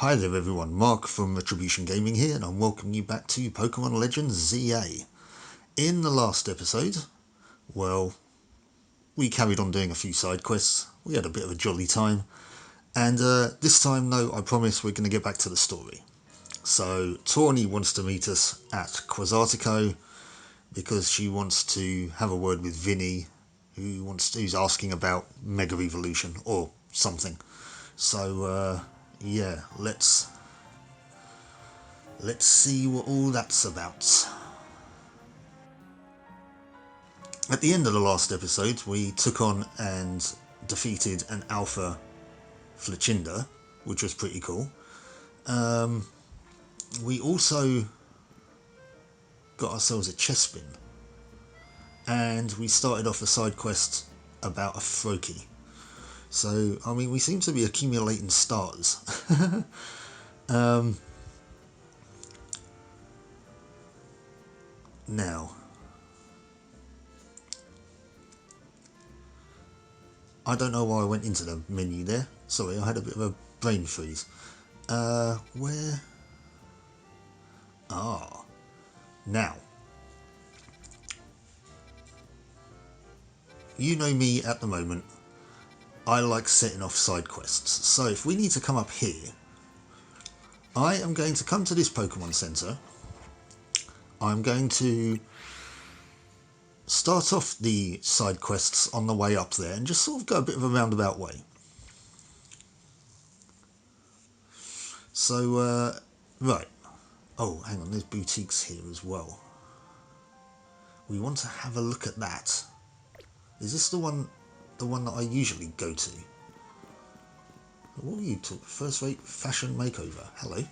Hi there everyone, Mark from Retribution Gaming here, and I'm welcoming you back to Pokemon Legends ZA. In the last episode, well, we carried on doing a few side quests, we had a bit of a jolly time, and this time, no, I promise we're going to get back to the story. So, Taunie wants to meet us at Quasartico, because she wants to have a word with Vinnie, who's asking about Mega Evolution, or something. So, yeah, let's see what all that's about. At the end of the last episode, we took on and defeated an Alpha Flichinda, which was pretty cool. We also got ourselves a Chespin, and we started off a side quest about a Froakie. So, I mean, we seem to be accumulating stars. Now, I don't know why I went into the menu there. Sorry, I had a bit of a brain freeze. Where? Ah. Now. You know me at the moment. I like setting off side quests. So if we need to come up here, I am going to come to this Pokemon Center. I'm going to start off the side quests on the way up there and just sort of go a bit of a roundabout way. So, right. Oh, hang on, there's boutiques here as well. We want to have a look at that. Is this the one that I usually go to? What are you talking? First rate fashion makeover. Hello.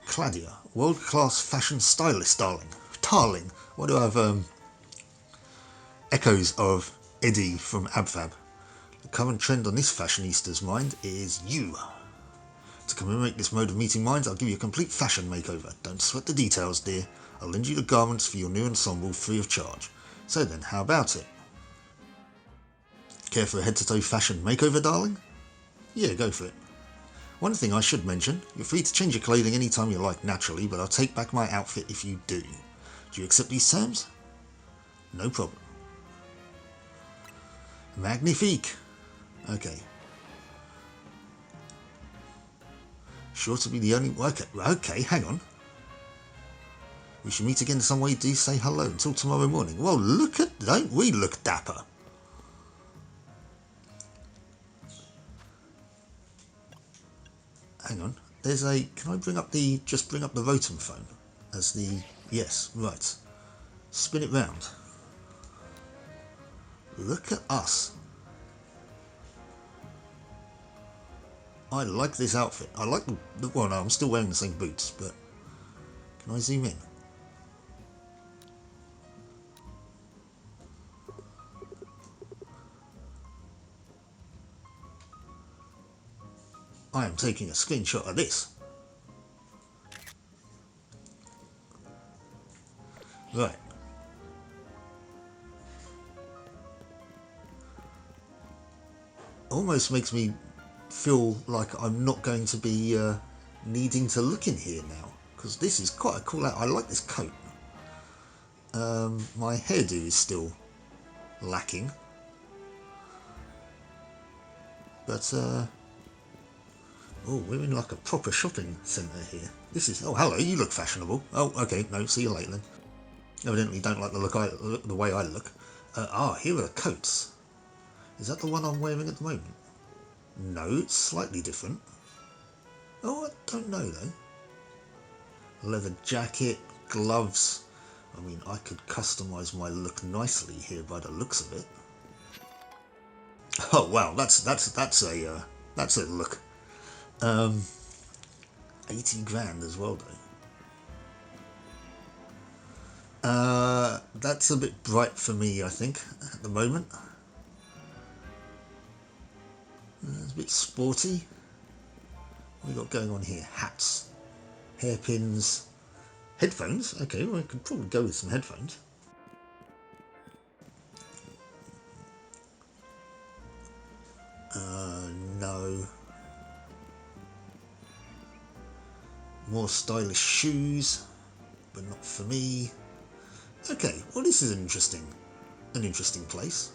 Claudia, world-class fashion stylist, darling. Why do I have echoes of Eddie from AbFab? The current trend on this fashionista's mind is you. To commemorate this mode of meeting minds, I'll give you a complete fashion makeover. Don't sweat the details, dear. I'll lend you the garments for your new ensemble free of charge. So then, how about it? Care for a head-to-toe fashion makeover, darling? Yeah, go for it. One thing I should mention, you're free to change your clothing anytime you like naturally, but I'll take back my outfit if you do. Do you accept these terms? No problem. Magnifique. Okay. Sure to be the only... Okay, hang on. We should meet again some way. Do say hello until tomorrow morning. Well, don't we look dapper? Hang on. There's a... Can I bring up the... Just bring up the Rotom phone as the... Yes, right. Spin it round. Look at us. I like this outfit. I like the... Well, no, I'm still wearing the same boots, but... Can I zoom in? I am taking a screenshot of this. Right. Almost makes me feel like I'm not going to be needing to look in here now, because this is quite a cool out. I like this coat. My hairdo is still lacking, but oh, we're in like a proper shopping centre here. This is... Oh, hello, you look fashionable. Oh, okay, no, see you later then. Evidently don't like the way I look. Here are the coats. Is that the one I'm wearing at the moment? No, it's slightly different. Oh, I don't know though. Leather jacket, gloves. I mean, I could customise my look nicely here by the looks of it. Oh wow, that's a look. 80 grand as well though. That's a bit bright for me, I think, at the moment. It's a bit sporty. What we got going on here? Hats, hairpins, headphones. Okay, well, I could probably go with some headphones. No. More stylish shoes, but not for me. Okay, well this is an interesting place.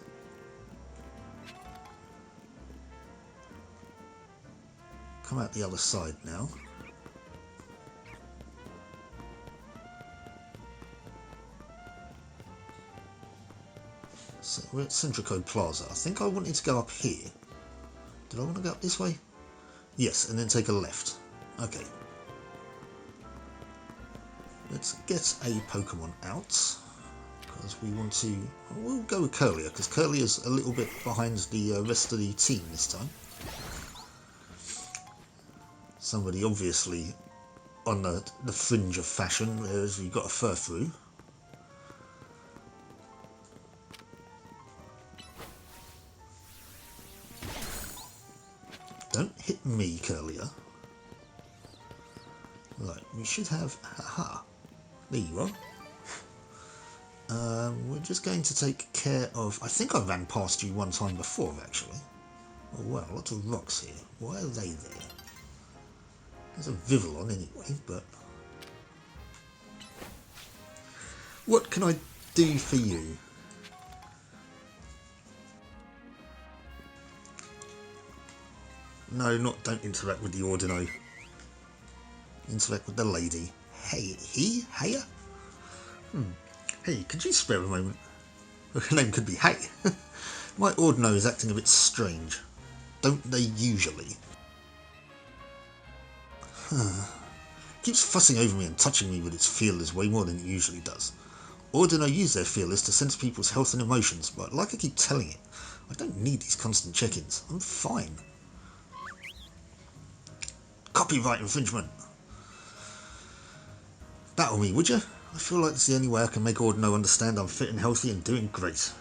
Come out the other side now. So we're at Centrico Plaza. I think I wanted to go up here. Did I want to go up this way? Yes, and then take a left. Okay. Let's get a Pokemon out. Because we want to... We'll go with Curlier, because Curlier's a little bit behind the rest of the team this time. Somebody obviously on the fringe of fashion, whereas we've got a Furfrou. Don't hit me, Curlier. Right, we should have... Aha! There you are. We're just going to take care of... I think I ran past you one time before, actually. Oh, wow, lots of rocks here. Why are they there? There's a Vivillon anyway, but... What can I do for you? No, don't interact with the Ordino. Interact with the lady. Hey, Heya? Hey, could you spare a moment? Her name could be Hey. My Ordino is acting a bit strange. Don't they usually? Keeps fussing over me and touching me with its feelers way more than it usually does. Ordino use their feelers to sense people's health and emotions, but like I keep telling it, I don't need these constant check-ins. I'm fine. Copyright infringement. Battle me, would you? I feel like it's the only way I can make Ordino understand I'm fit and healthy and doing great.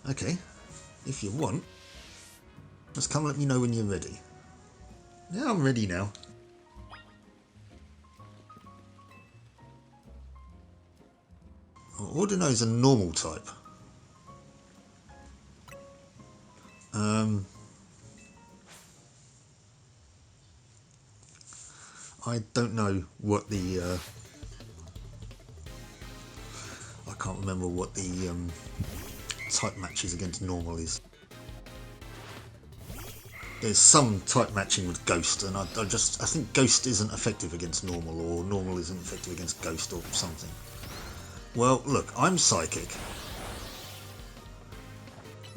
Okay. If you want, just come let me know when you're ready. Yeah, I'm ready now. Well, Ordino's a normal type. I don't know what the... I can't remember what the type matches against normal is. There's some type matching with Ghost, and I think Ghost isn't effective against normal, or normal isn't effective against Ghost, or something. Well, look, I'm Psychic.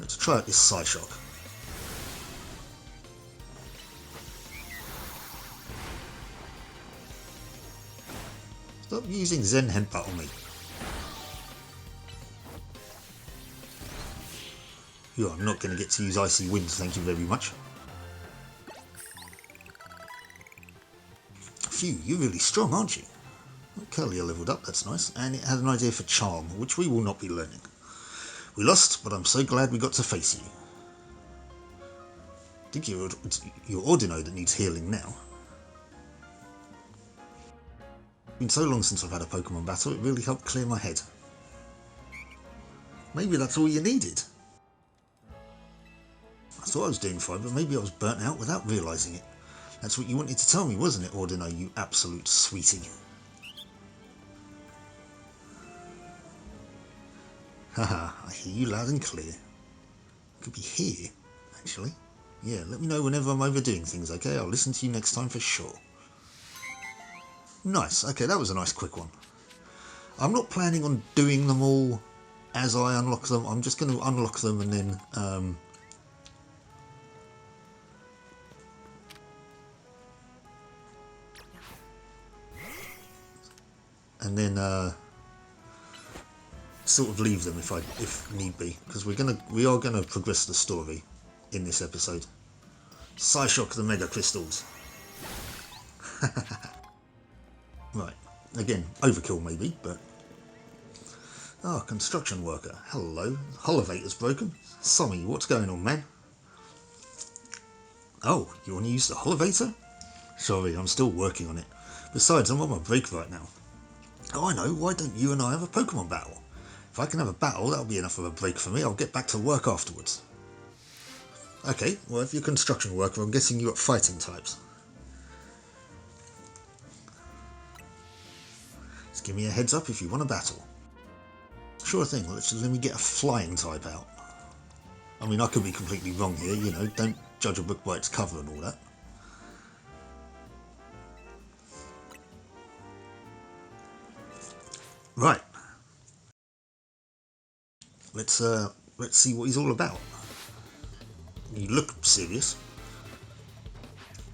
Let's try out this Psyshock. Stop using Zen Headbutt on me. You are not going to get to use Icy Winds, thank you very much. Phew, you're really strong, aren't you? Well, Curlier leveled up, that's nice, and it had an idea for Charm, which we will not be learning. We lost, but I'm so glad we got to face you. I think you're Ordino that needs healing now. It's been so long since I've had a Pokemon battle, it really helped clear my head. Maybe that's all you needed. I thought I was doing fine, but maybe I was burnt out without realising it. That's what you wanted to tell me, wasn't it, Ordino, you absolute sweetie? Haha, I hear you loud and clear. Could be here, actually. Yeah, let me know whenever I'm overdoing things, okay? I'll listen to you next time for sure. Nice, okay, that was a nice quick one. I'm not planning on doing them all as I unlock them. I'm just going to unlock them and then... sort of leave them if need be, because we are gonna progress the story in this episode. Psyshock the Mega Crystals. Right, again, overkill maybe, but... Ah, construction worker. Hello. Holovator's broken. Sommy, what's going on, man? Oh, you want to use the Holovator? Sorry, I'm still working on it. Besides, I'm on my break right now. Oh, I know, why don't you and I have a Pokemon battle? If I can have a battle, that'll be enough of a break for me. I'll get back to work afterwards. Okay, well, if you're a construction worker, I'm guessing you're at fighting types. Just give me a heads up if you want to battle. Sure thing, let me get a flying type out. I mean, I could be completely wrong here, you know, don't judge a book by its cover and all that. Right. Let's see what he's all about. You look serious.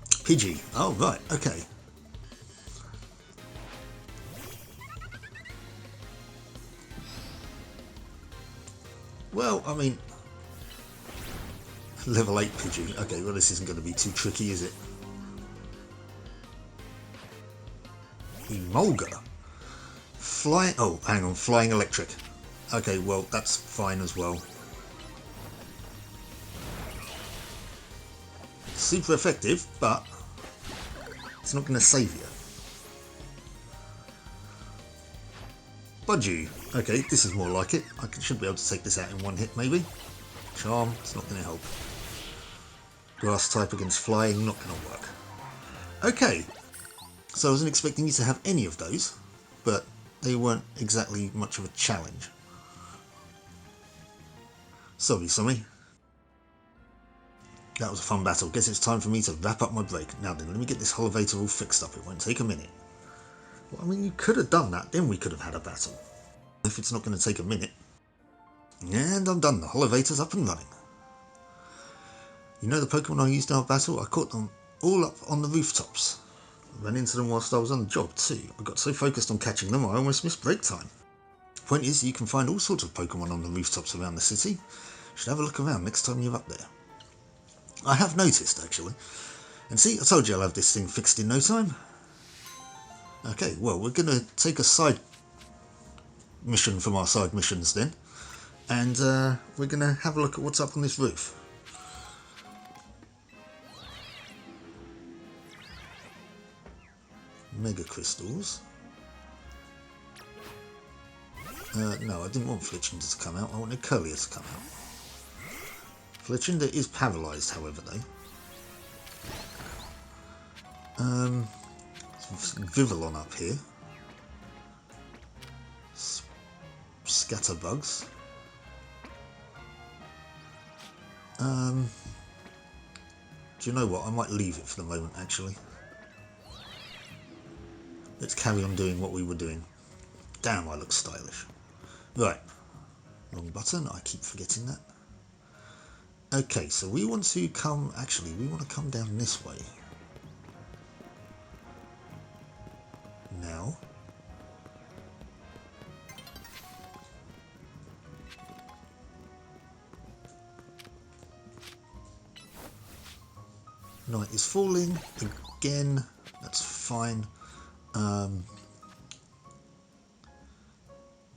Pidgey. Oh, right, okay. Well, I mean, level 8 Pidgey. Okay, well, this isn't going to be too tricky, is it? Emolga. Flying. Oh, hang on. Flying electric. Okay, well, that's fine as well. Super effective, but it's not going to save you. Budgie. Okay, this is more like it. I should be able to take this out in one hit, maybe. Charm. It's not going to help. Grass type against flying. Not going to work. Okay. So I wasn't expecting you to have any of those, but they weren't exactly much of a challenge. Sorry, Sammy. That was a fun battle. Guess it's time for me to wrap up my break. Now then, let me get this elevator all fixed up. It won't take a minute. Well, I mean, you could have done that, then we could have had a battle. If it's not going to take a minute. And I'm done. The elevator's up and running. You know the Pokemon I used in our battle? I caught them all up on the rooftops. I ran into them whilst I was on the job too. I got so focused on catching them I almost missed break time. Point is, you can find all sorts of Pokemon on the rooftops around the city. You should have a look around next time you're up there. I have noticed, actually. And see, I told you I'll have this thing fixed in no time. Okay, well, we're going to take a side mission from our side missions then. And we're going to have a look at what's up on this roof. Mega Crystals. No, I didn't want Fletchinder to come out. I wanted Curlier to come out. Fletchinder is paralysed, however, though. Vivillon up here. Scatterbugs. Do you know what? I might leave it for the moment, actually. Let's carry on doing what we were doing. Damn, I look stylish. Right. Wrong button. I keep forgetting that. Okay, so we want to come... Actually, we want to come down this way. Now. Night is falling. Again. That's fine.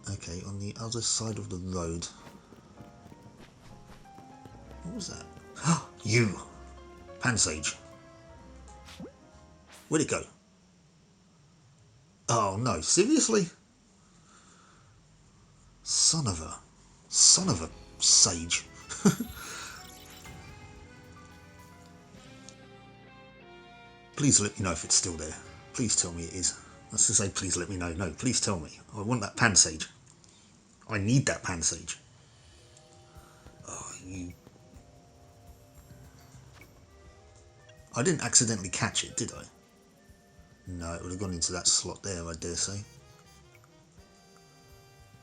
Okay, on the other side of the road. What was that? You! Pansage. Where'd it go? Oh no, seriously? Son of a sage. Please let me know if it's still there. Please tell me it is. That's to say, please let me know. No, please tell me. I want that Pansage. I need that Pansage. Oh, you... I didn't accidentally catch it, did I? No, it would have gone into that slot there, I dare say.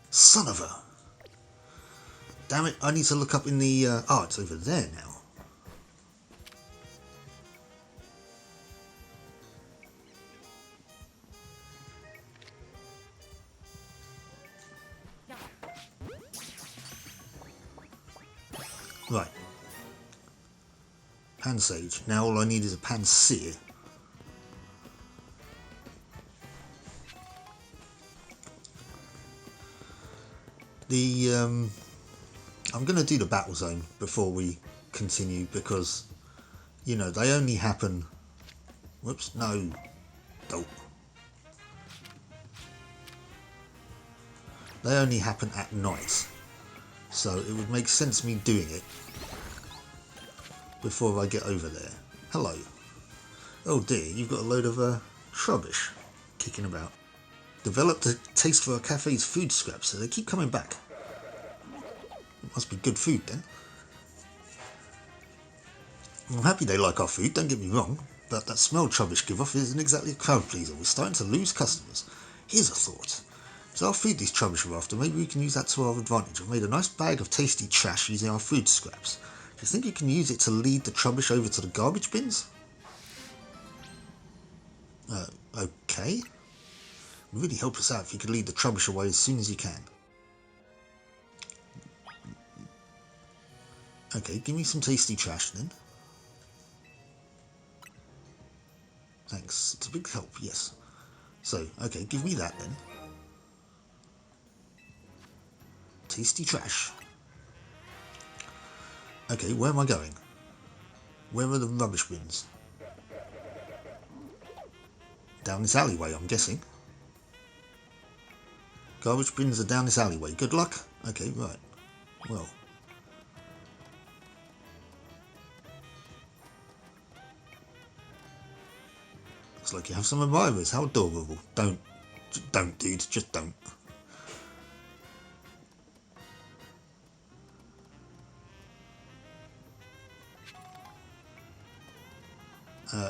Son of a... Damn it, I need to look up in the... Oh, it's over there now. Right. Pansage. Now all I need is a Pansear. I'm going to do the battle zone before we continue because, you know, they only happen... Whoops, no. Dope. They only happen at night. So it would make sense me doing it before I get over there. Hello. Oh dear, you've got a load of rubbish kicking about. developed a taste for our cafe's food scraps, so they keep coming back. It must be good food then. I'm happy they like our food, don't get me wrong, but that smell Trubbish give off isn't exactly a crowd pleaser. We're starting to lose customers. Here's a thought. It's our food these Trubbish are after. Maybe we can use that to our advantage. I've made a nice bag of tasty trash using our food scraps. Do you think you can use it to lead the Trubbish over to the garbage bins? Okay. It would really help us out if you could lead the Trubbish away as soon as you can. Okay, give me some tasty trash then. Thanks. It's a big help, yes. So, okay, give me that then. Tasty trash. Okay, where am I going? Where are the rubbish bins? Down this alleyway, I'm guessing. Garbage bins are down this alleyway. Good luck. Okay, right. Well. Looks like you have some admirers. How adorable. Don't, dude. Just don't.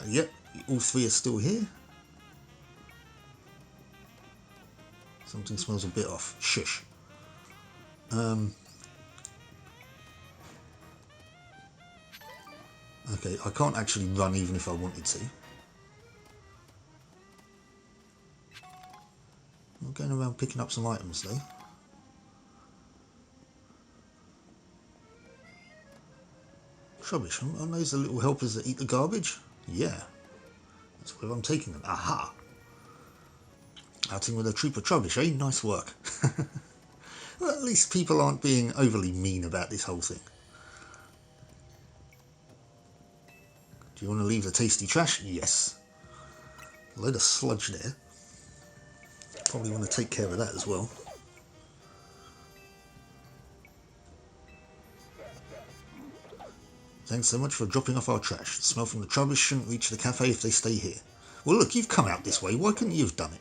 Yep, all three are still here. Something smells a bit off. Shush. Okay, I can't actually run even if I wanted to. I'm going around picking up some items though. Rubbish. Are those the little helpers that eat the garbage? Yeah. That's where I'm taking them. Aha! Outing with a troop of Trubbish, eh? Nice work. Well, at least people aren't being overly mean about this whole thing. Do you want to leave the tasty trash? Yes. A load of sludge there. Probably want to take care of that as well. Thanks so much for dropping off our trash. The smell from the Trubbish shouldn't reach the cafe if they stay here. Well look, you've come out this way. Why couldn't you have done it?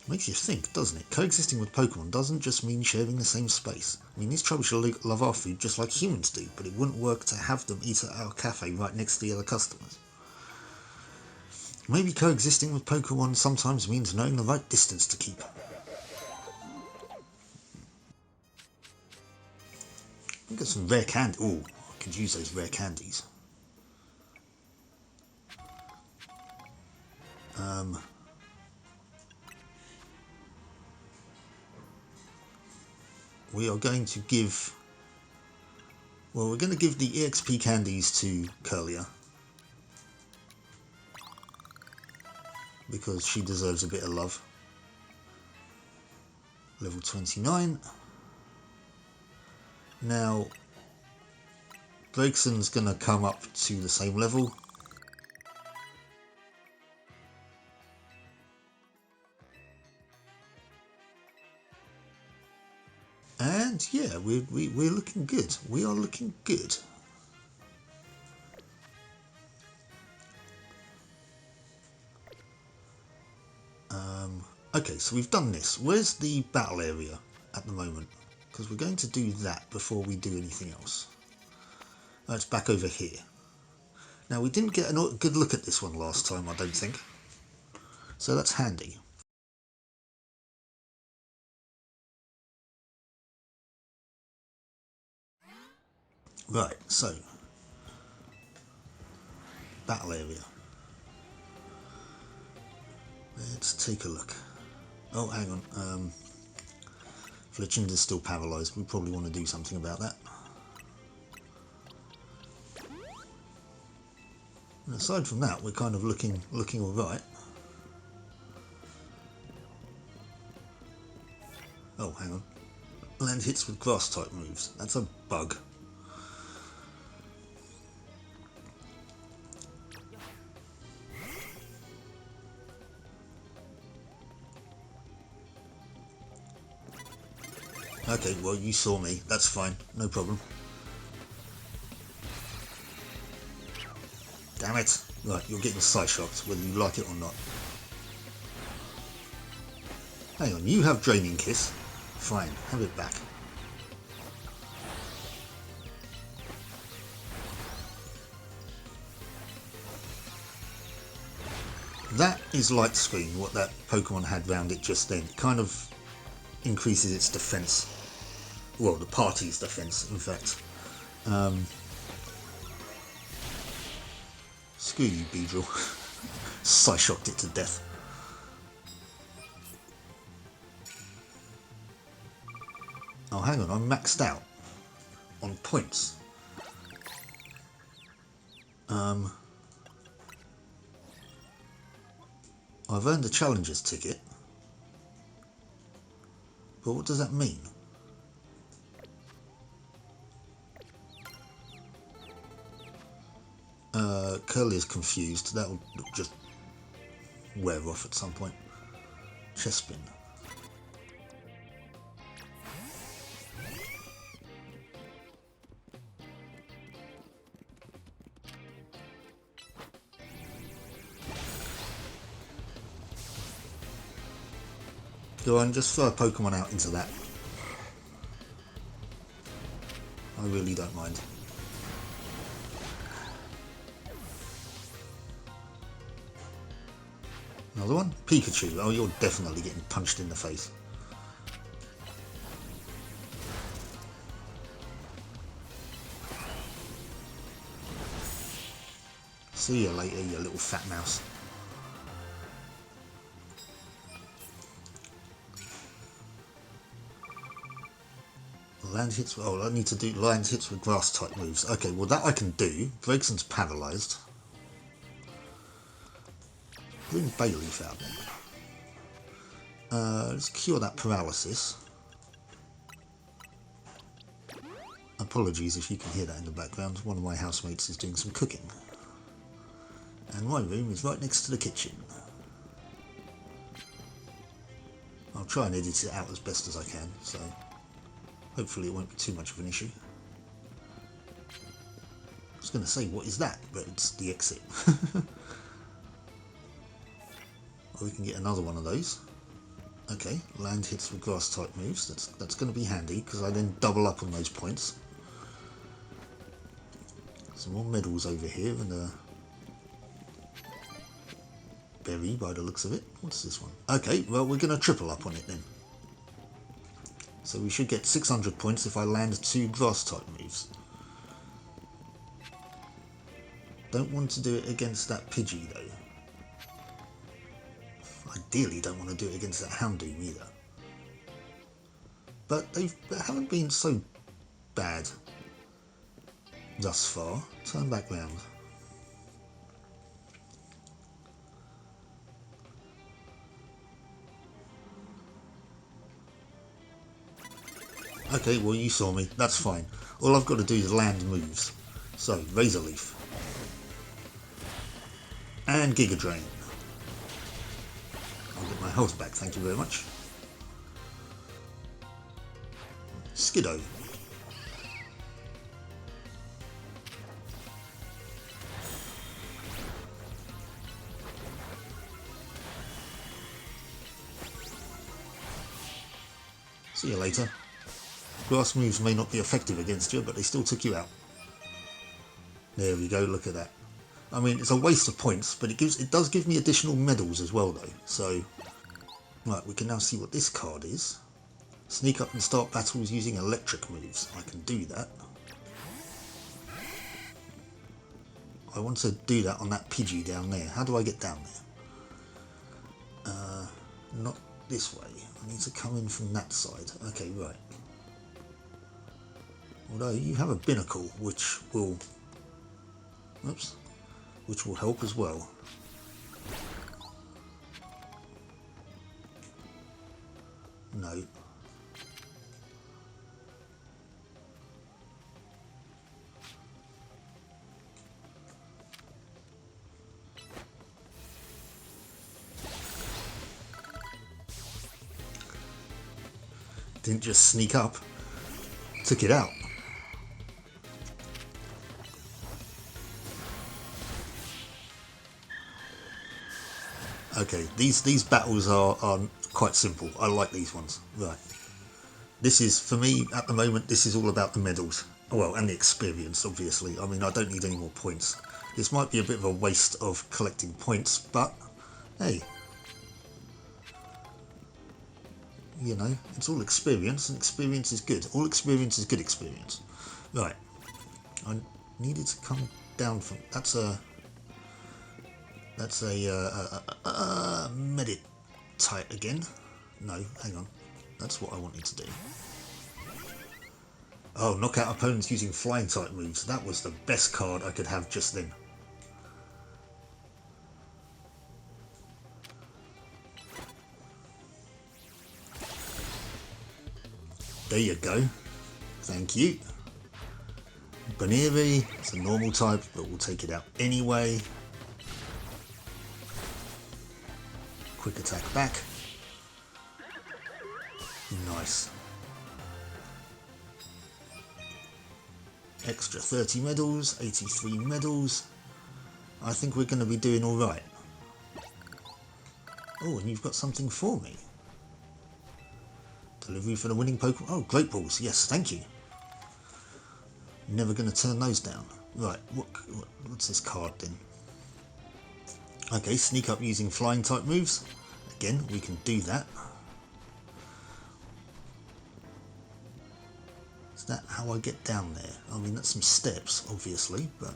Makes you think, doesn't it? Coexisting with Pokemon doesn't just mean sharing the same space. I mean, these Trubbish love our food just like humans do, but it wouldn't work to have them eat at our cafe right next to the other customers. Maybe coexisting with Pokemon sometimes means knowing the right distance to keep. I've got some rare candy. Oh, I could use those rare candies. We are going to give... Well, we're going to give the EXP candies to Curlia. Because she deserves a bit of love. Level 29. Now, Greggson's going to come up to the same level. And yeah, we're looking good. We are looking good. Okay, so we've done this. Where's the battle area at the moment? Because we're going to do that before we do anything else. It's back over here. Now, we didn't get a good look at this one last time, I don't think. So that's handy. Right, so battle area. Let's take a look. Oh, hang on. Fletchinder's still paralysed. We probably want to do something about that. And aside from that, we're kind of looking all right. Oh, hang on. Land hits with grass type moves. That's a bug. Okay, well, you saw me. That's fine. No problem. Damn it. Right, you're getting side shocked, whether you like it or not. Hang on, you have Draining Kiss. Fine, have it back. That is Light Screen, what that Pokemon had round it just then. It kind of increases its defense. Well, the party's defense, in fact. Screw you, Beedrill. Psy-shocked it to death. Oh, hang on, I'm maxed out on points. I've earned a challenger's ticket. But what does that mean? Curly's confused. That'll just wear off at some point. Chespin. Go on, just throw a Pokemon out into that. I really don't mind. Another one? Pikachu. Oh, you're definitely getting punched in the face. See you later, you little fat mouse. Land hits. Oh, I need to do land hits with grass type moves. Okay, well that I can do. Gregson's paralysed. Bring Bayleaf out then. Let's cure that paralysis. Apologies if you can hear that in the background. One of my housemates is doing some cooking. And my room is right next to the kitchen. I'll try and edit it out as best as I can, so hopefully it won't be too much of an issue. I was going to say, what is that? But it's the exit. Or we can get another one of those. Okay, land hits with grass type moves. That's going to be handy because I then double up on those points. Some more medals over here and a berry by the looks of it. What's this one? Okay, well we're going to triple up on it then. So we should get 600 points if I land 2 grass type moves. Don't want to do it against that Pidgey though. Ideally don't want to do it against that Houndoom either. But they haven't been so bad thus far. Turn back round. Okay, well you saw me, that's fine. All I've got to do is land moves. So, Razor Leaf. And Giga Drain. I'll get my health back, thank you very much. Skiddo. See you later. Grass moves may not be effective against you, but they still took you out. There we go, look at that. I mean, it's a waste of points, but it does give me additional medals as well though, so... Right, we can now see what this card is. Sneak up and start battles using electric moves. I can do that. I want to do that on that Pidgey down there. How do I get down there? Not this way. I need to come in from that side. Okay, right. Although you have a Binnacle, which will... Oops. Which will help as well. No. Didn't just sneak up. Took it out. Okay, these battles are quite simple. I like these ones. Right. This is, for me, at the moment, this is all about the medals. Well, and the experience, obviously. I mean, I don't need any more points. This might be a bit of a waste of collecting points, but, hey. You know, it's all experience, and experience is good. All experience is good experience. Right. I needed to come down from... That's a meditite again. No, hang on. That's what I wanted to do. Oh, knock out opponents using flying type moves. That was the best card I could have just then. There you go. Thank you. Quandary, it's a normal type, but we'll take it out anyway. Quick attack back. Nice. Extra 30 medals, 83 medals. I think we're going to be doing alright. Oh, and you've got something for me. Delivery for the winning Pokemon. Oh, Great Balls. Yes, thank you. Never going to turn those down. Right, what's this card then? Okay, sneak up using flying type moves. Again, we can do that. Is that how I get down there? I mean, that's some steps, obviously, but...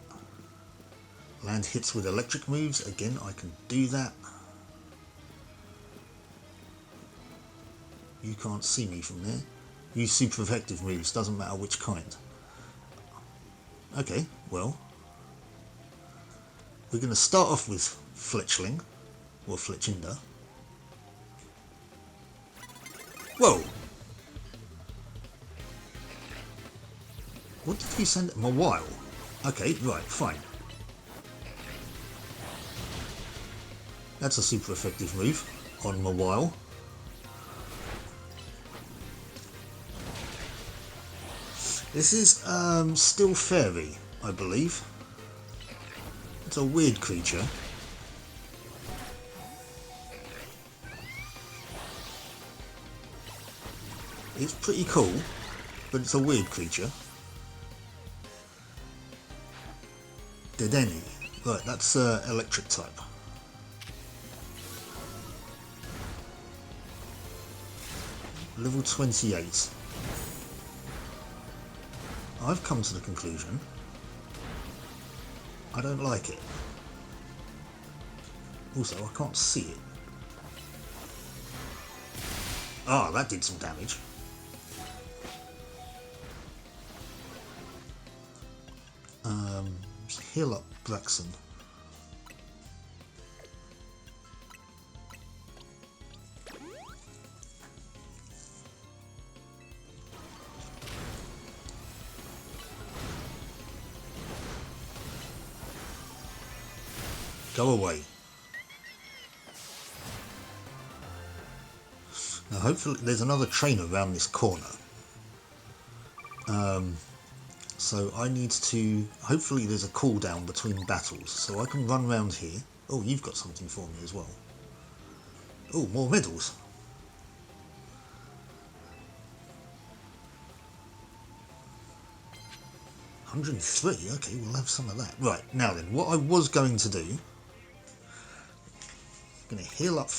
Land hits with electric moves. Again, I can do that. You can't see me from there. Use super effective moves, doesn't matter which kind. Okay, well, we're going to start off with Fletchling, or Fletchinder. Whoa! What did you send? Mawile. Okay, right, fine. That's a super effective move on Mawile. This is Still Fairy, I believe. It's a weird creature. It's pretty cool, but it's a weird creature. Dedenne. Right, that's electric type. Level 28. I've come to the conclusion I don't like it. Also, I can't see it. Ah, that did some damage. Heal up Braxton. Go away. Now hopefully there's another trainer around this corner. So I need to... Hopefully there's a cooldown between battles, so I can run around here. Oh, you've got something for me as well. Oh, more medals. $103, okay, we'll have some of that. Right, now then, what I was going to do... I'm going to heal up...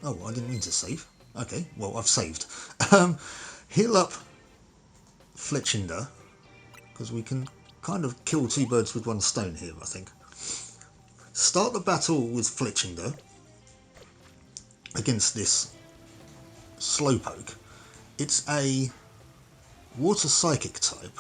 Oh, I didn't mean to save. Okay, well, I've saved. Heal up Fletchinder, because we can kind of kill two birds with one stone here, I think. Start the battle with Fletchinder against this Slowpoke. It's a water psychic type.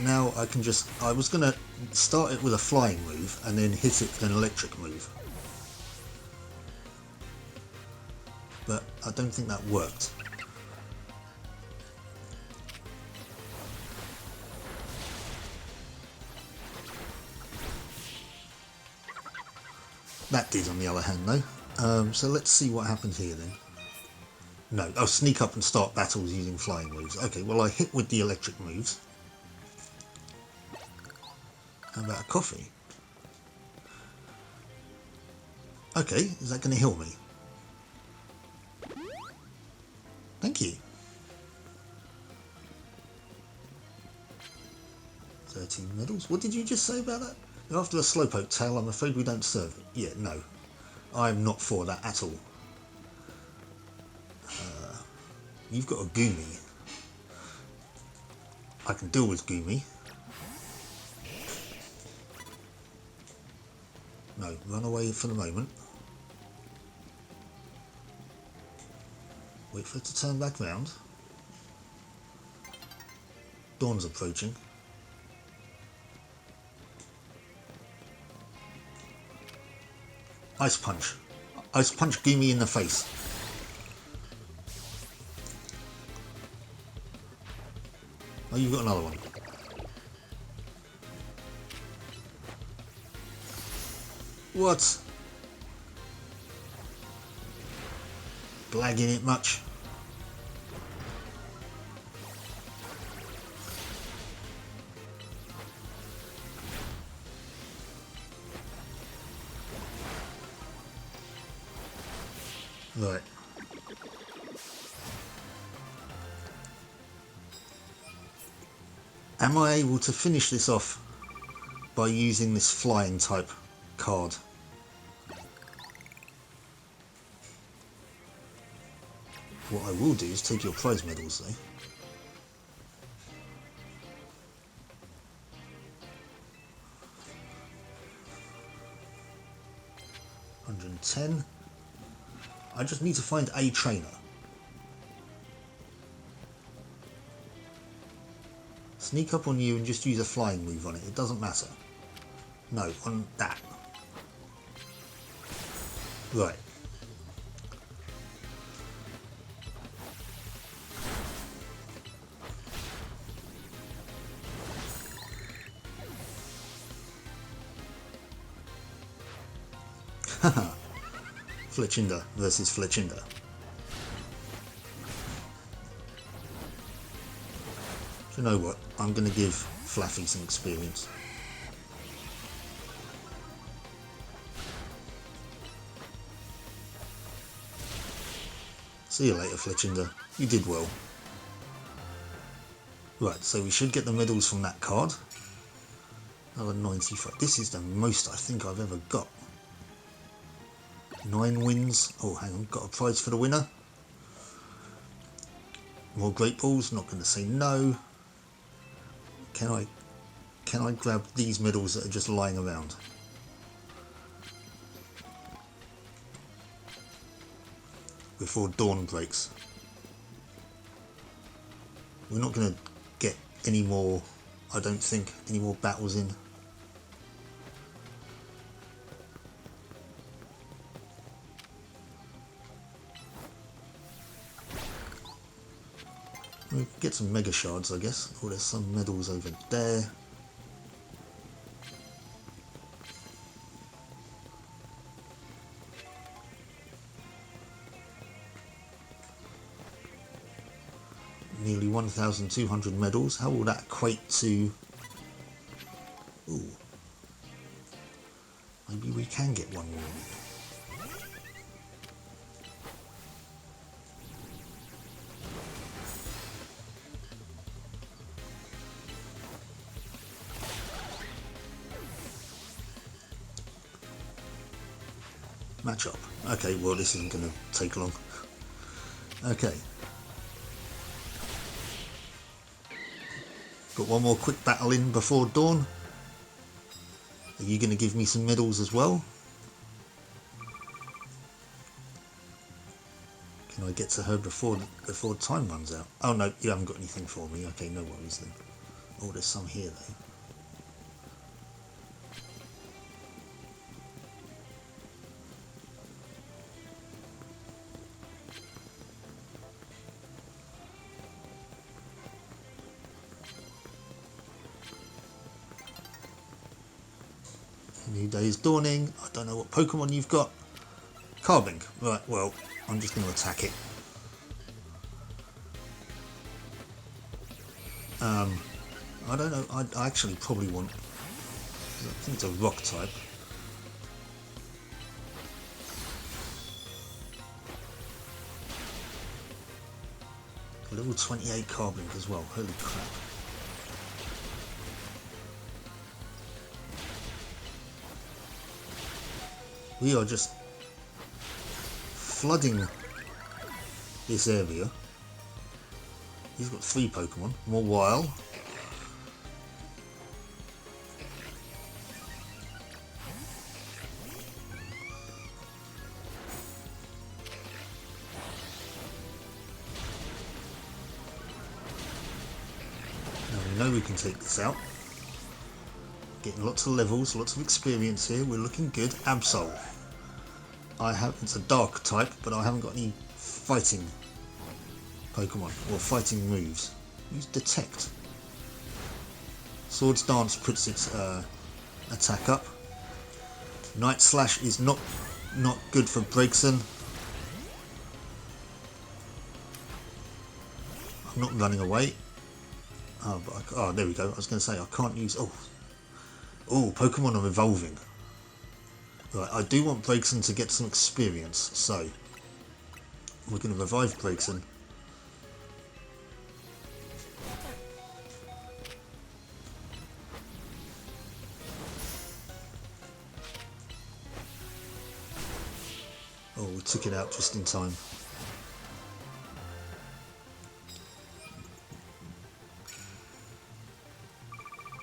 Now I can just... I was going to start it with a flying move and then hit it with an electric move. But I don't think that worked. That did on the other hand though. So let's see what happened here then. No, I'll sneak up and start battles using flying moves. Okay, well I hit with the electric moves. How about a coffee? Okay, is that going to heal me? Thank you. 13 medals. What did you just say about that? After a slowpoke tail, I'm afraid we don't serve it. Yeah, no. I'm not for that at all. You've got a Goomy. I can deal with Goomy. No, run away for the moment. Wait for it to turn back round. Dawn's approaching. Ice Punch. Ice Punch Goomy in the face. Oh, you've got another one. What? Blagging it much? Right. Am I able to finish this off by using this flying type card? What I will do is take your prize medals though. $110. I just need to find a trainer. Sneak up on you and just use a flying move on it. It doesn't matter. No, on that. Right. Haha. Fletchinder versus Fletchinder. Do you know what? I'm going to give Flaffy some experience. See you later, Fletchinder. You did well. Right, so we should get the medals from that card. Another 95. This is the most I think I've ever got. 9 wins. Oh, hang on. Got a prize for the winner. More Great Balls. Not going to say no. Can I grab these medals that are just lying around? Before dawn breaks. We're not going to get any more, I don't think, any more battles in. We get some mega shards, I guess. Oh, there's some medals over there. Nearly 1,200 medals. How will that equate to... Ooh. Maybe we can get one more. Match up. Okay, well this isn't going to take long. Okay. Got one more quick battle in before dawn. Are you going to give me some medals as well? Can I get to her before time runs out? Oh no, you haven't got anything for me. Okay, no worries then. Oh, there's some here though. New day is dawning. I don't know what Pokemon you've got. Carbink. Right, well, I'm just going to attack it. I don't know, I actually probably want, I think it's a rock type. Level 28 Carbink as well, holy crap. We are just flooding this area. He's got 3 Pokemon, more Wild. Now we know we can take this out. Getting lots of levels, lots of experience here, we're looking good. Absol. It's a dark type, but I haven't got any fighting Pokemon or fighting moves. Use Detect. Swords Dance puts its attack up. Night Slash is not good for Braixen. I'm not running away. Oh, but there we go. I was going to say I can't use. Oh, Pokemon are evolving. Right, I do want Braixen to get some experience, so we're going to revive Braixen. Oh, we took it out just in time.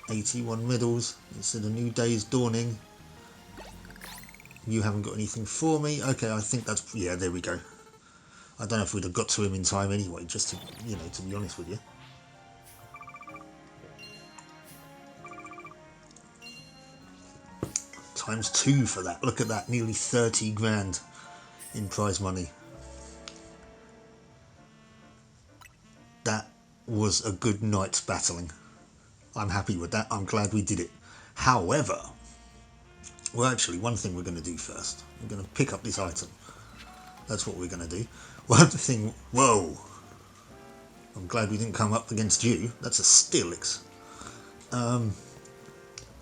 $81 medals. It said a new day is dawning. You haven't got anything for me. Okay, I think that's, yeah, there we go. I don't know if we'd have got to him in time anyway, just to, to be honest with you. Times 2 for that. Look at that, nearly 30 grand in prize money. That was a good night's battling. I'm happy with that. I'm glad we did it. However, well, actually, one thing we're going to do first. We're going to pick up this item. That's what we're going to do. One thing... Whoa! I'm glad we didn't come up against you. That's a Steelix.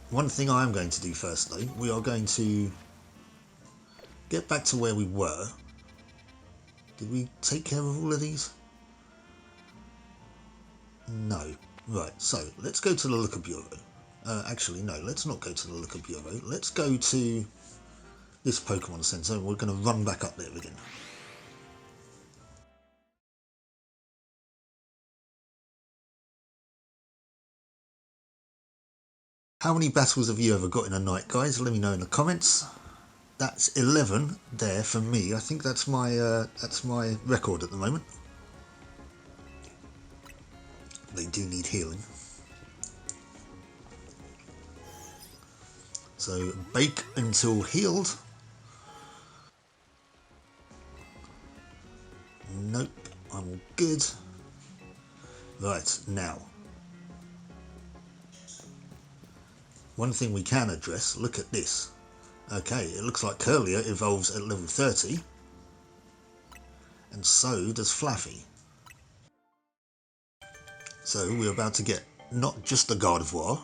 One thing I am going to do first, though, we are going to get back to where we were. Did we take care of all of these? No. Right, so let's go to the Looker Bureau. Actually, no, let's not go to the Looker Bureau. Let's go to this Pokemon Center, and we're going to run back up there again. How many battles have you ever got in a night, guys? Let me know in the comments. That's 11 there for me. I think that's my record at the moment. They do need healing. So bake until healed. Nope, I'm all good. Right, now. One thing we can address, look at this. Okay, it looks like Curlier evolves at level 30. And so does Fluffy. So we're about to get not just the Gardevoir.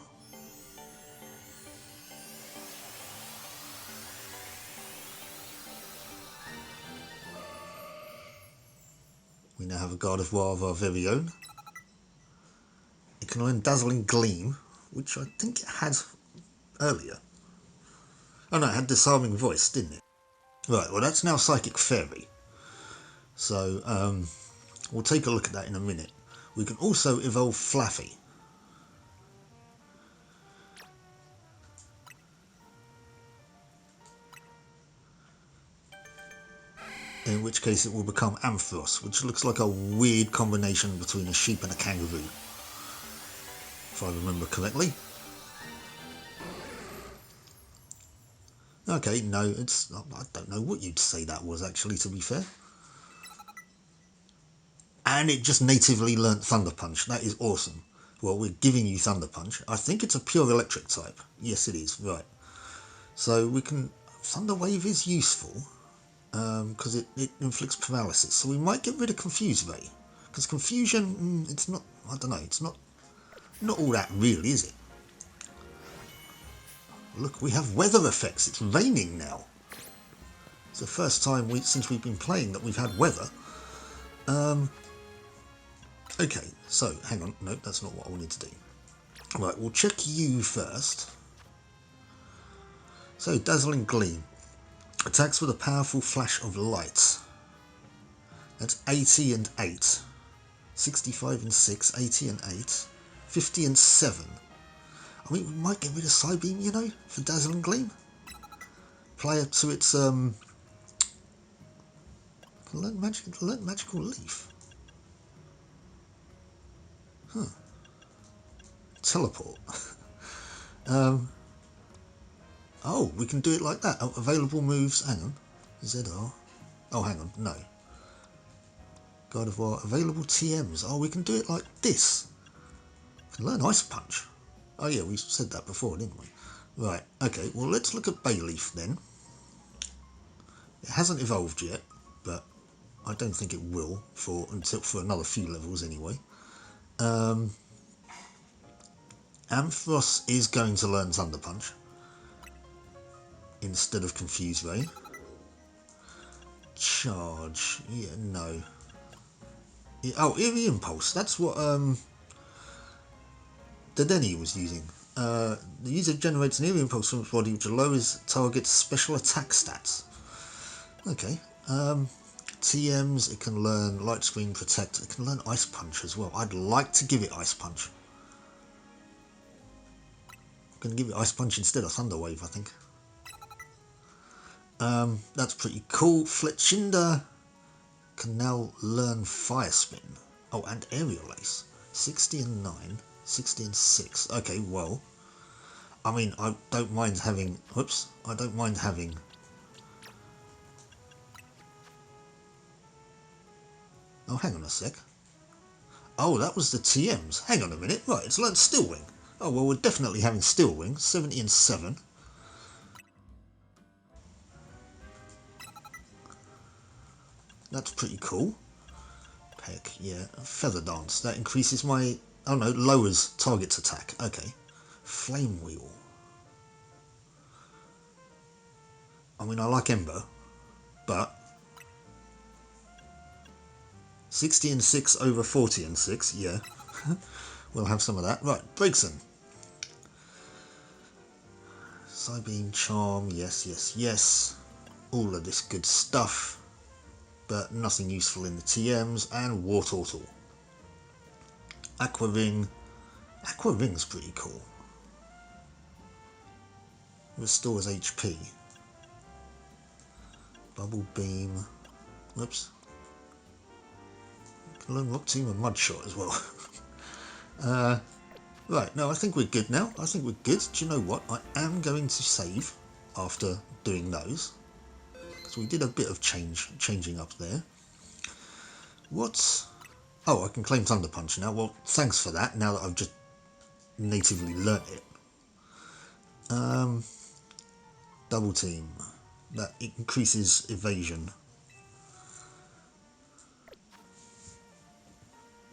We now have a Gardevoir of our very own. It can learn Dazzling Gleam, which I think it had earlier. Oh no, it had Disarming Voice, didn't it? Right, well that's now Psychic Fairy. So we'll take a look at that in a minute. We can also evolve Fluffy. In which case it will become Ampharos, which looks like a weird combination between a sheep and a kangaroo, if I remember correctly. Okay, no, I don't know what you'd say that was actually, to be fair. And it just natively learnt Thunder Punch. That is awesome. Well, we're giving you Thunder Punch. I think it's a pure electric type. Yes, it is. Right. So we can... Thunder Wave is useful because it inflicts paralysis. So we might get rid of Confuse Ray. Because Confusion, it's not... I don't know. It's not not all that really, is it? Look, we have weather effects. It's raining now. It's the first time since we've been playing that we've had weather. Okay, so hang on. No, that's not what I wanted to do. Right, we'll check you first. So, Dazzling Gleam. Attacks with a powerful flash of light. That's 80 and 8. 65 and 6, 80 and 8. 50 and 7. I mean, we might get rid of Psybeam, you know, for Dazzling Gleam. Play it to its, learn Magical Leaf. Huh. Teleport. Oh, we can do it like that. Oh, available moves, hang on. ZR. Oh, hang on, no. God of War, available TMs. Oh, we can do it like this. We can learn Ice Punch. Oh yeah, we said that before, didn't we? Right, okay, well let's look at Bayleaf then. It hasn't evolved yet, but I don't think it will for another few levels anyway. Ampharos is going to learn Thunder Punch instead of Confuse Ray. Charge, yeah, no. Yeah, oh, Eerie Impulse, that's what Dedenne was using. The user generates an Eerie Impulse from its body which lowers target's special attack stats. Okay. TMs, it can learn Light Screen, Protect, it can learn Ice Punch as well. I'd like to give it Ice Punch. I'm going to give it Ice Punch instead of Thunder Wave, I think. That's pretty cool. Fletchinder can now learn Fire Spin. Oh, and Aerial Ace. 60 and 9, 60 and 6. Okay, well, I mean, I don't mind having... Whoops. I don't mind having... Oh, hang on a sec. Oh, that was the TMs. Hang on a minute. Right, it's learnt Steel Wing. Oh, well, we're definitely having Steel Wing. 70 and 7. That's pretty cool. Peck, yeah. Feather Dance. That increases my... Oh, no, lowers target's attack. Okay. Flame Wheel. I mean, I like Ember, but... 60 and 6 over 40 and 6, yeah. We'll have some of that. Right, Brigson. Psybeam, Charm, yes, yes, yes. All of this good stuff. But nothing useful in the TMs. And War Turtle. Aqua Ring. Aqua Ring's pretty cool. Restores HP. Bubble Beam. Whoops. Can learn Rock Tomb and Mud Shot as well. Right, no, I think we're good now. I think we're good. Do you know what? I am going to save after doing those. Because we did a bit of changing up there. What? Oh, I can claim Thunder Punch now. Well, thanks for that, now that I've just natively learnt it. Double Team. That increases evasion.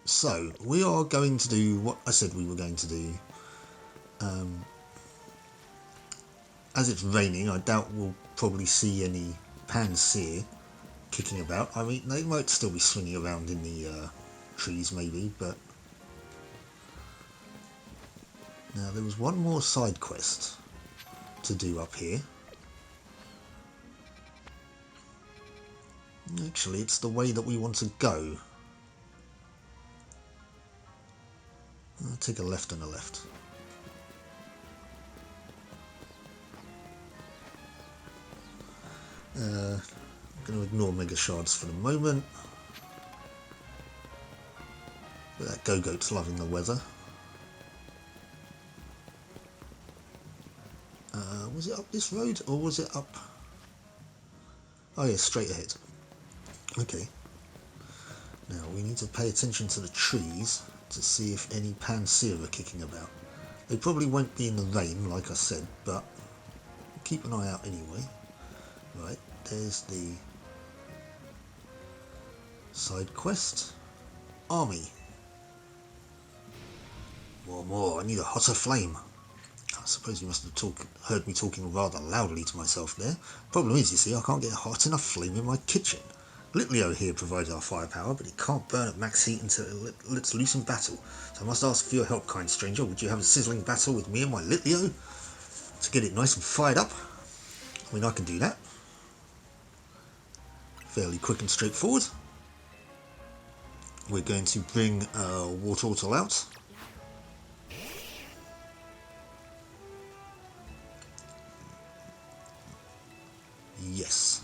So, we are going to do what I said we were going to do. As it's raining, I doubt we'll probably see any Panseer kicking about. I mean, they might still be swinging around in the trees maybe, but... Now, there was one more side quest to do up here. Actually, it's the way that we want to go. I'll take a left and a left. I'm going to ignore Mega Shards for the moment. But that Go-Goat's loving the weather. Was it up this road or was it up... Oh yeah, straight ahead. Okay. Now we need to pay attention to the trees to see if any Panseer are kicking about. They probably won't be in the rain, like I said, but keep an eye out anyway. Right, there's the side quest. Army. More, more, I need a hotter flame. I suppose you must have heard me talking rather loudly to myself there. Problem is, you see, I can't get a hot enough flame in my kitchen. Litleo here provides our firepower, but it can't burn at max heat until it lets loose in battle. So I must ask for your help, kind stranger. Would you have a sizzling battle with me and my Litleo to get it nice and fired up? I mean, I can do that. Fairly quick and straightforward. We're going to bring Water Turtle out. Yes.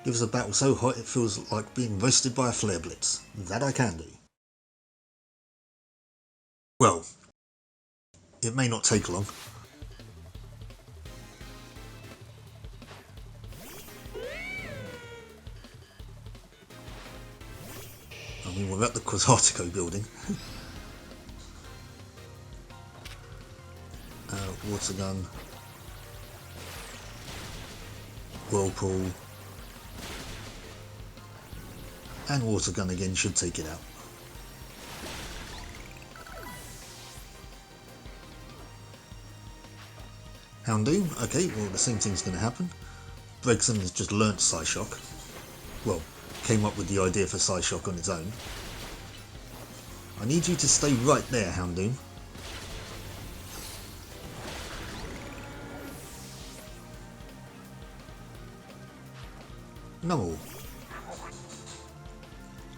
Give us a battle so hot it feels like being roasted by a flare blitz. That I can do. Well, it may not take long. I mean, we're at the Quasartico building. Water gun. Whirlpool. And water gun again should take it out. Houndoom, okay, well the same thing's going to happen. Gregson has just learnt Psyshock. Well, came up with the idea for Psyshock on its own. I need you to stay right there, Houndoom. No.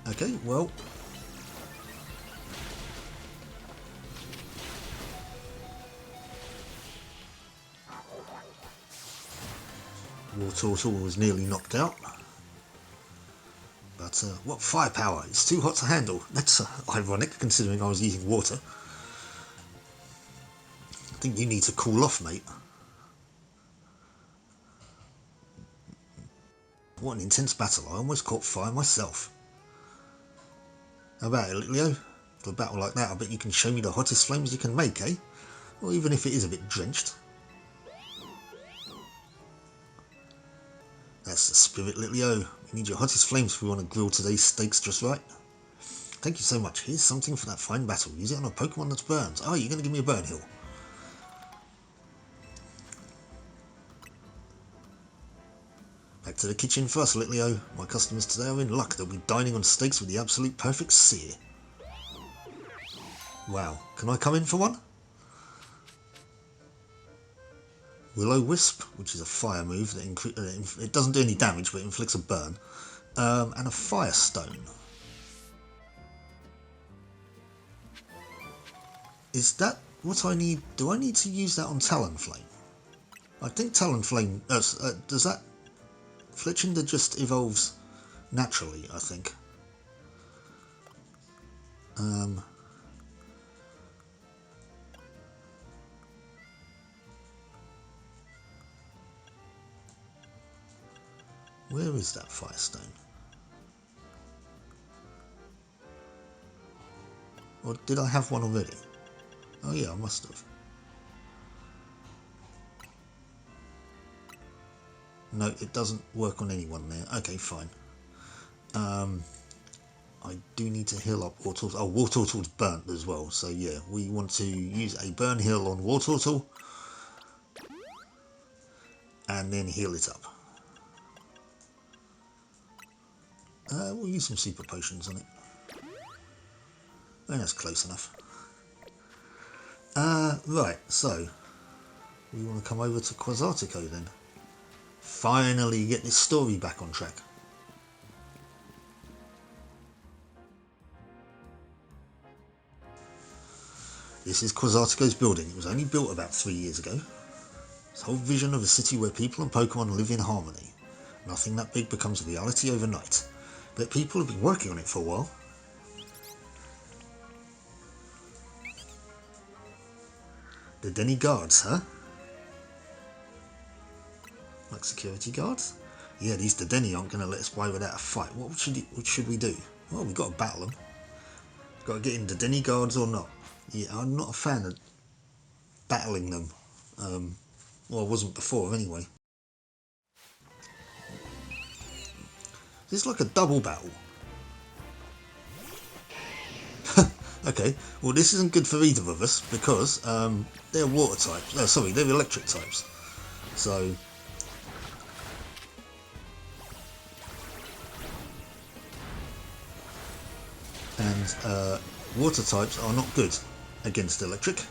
Okay, well. War Turtle was nearly knocked out. But what firepower? It's too hot to handle. That's ironic considering I was using water. I think you need to cool off, mate. What an intense battle. I almost caught fire myself. How about it, Leo? For a battle like that, I bet you can show me the hottest flames you can make, eh? Or even if it is a bit drenched. That's the spirit, Leo. We need your hottest flames if we want to grill today's steaks just right. Thank you so much. Here's something for that fine battle. Use it on a Pokemon that burns. Oh, you're going to give me a burn hill. Back to the kitchen first, Leo. My customers today are in luck. They'll be dining on steaks with the absolute perfect sear. Wow. Can I come in for one? Will-O-Wisp, which is a fire move that it doesn't do any damage but inflicts a burn, and a Firestone. Is that what I need? Do I need to use that on Talonflame? I think Talonflame does that. Fletchinder just evolves naturally, I think. Where is that Firestone? Or did I have one already? Oh yeah, I must have. No, it doesn't work on anyone there. Okay, fine. I do need to heal up War Turtle. Oh, War Turtle's burnt as well. So yeah, we want to use a burn heal on War Turtle. And then heal it up. We'll use some super potions on it. And that's close enough. Right, so we want to come over to Quasartico then. Finally get this story back on track. This is Quasartico's building. It was only built about 3 years ago. Its whole vision of a city where people and Pokemon live in harmony. Nothing that big becomes a reality overnight. But people have been working on it for a while. The Denny guards, huh? Like security guards? Yeah, these Dedenne aren't going to let us by without a fight. What should we do? Well, we've got to battle them. Got to get in Dedenne guards or not. Yeah, I'm not a fan of battling them. Well, I wasn't before anyway. It's like a double battle. Okay, well this isn't good for either of us because they're water types. Sorry, they're electric types. So and water types are not good against electric.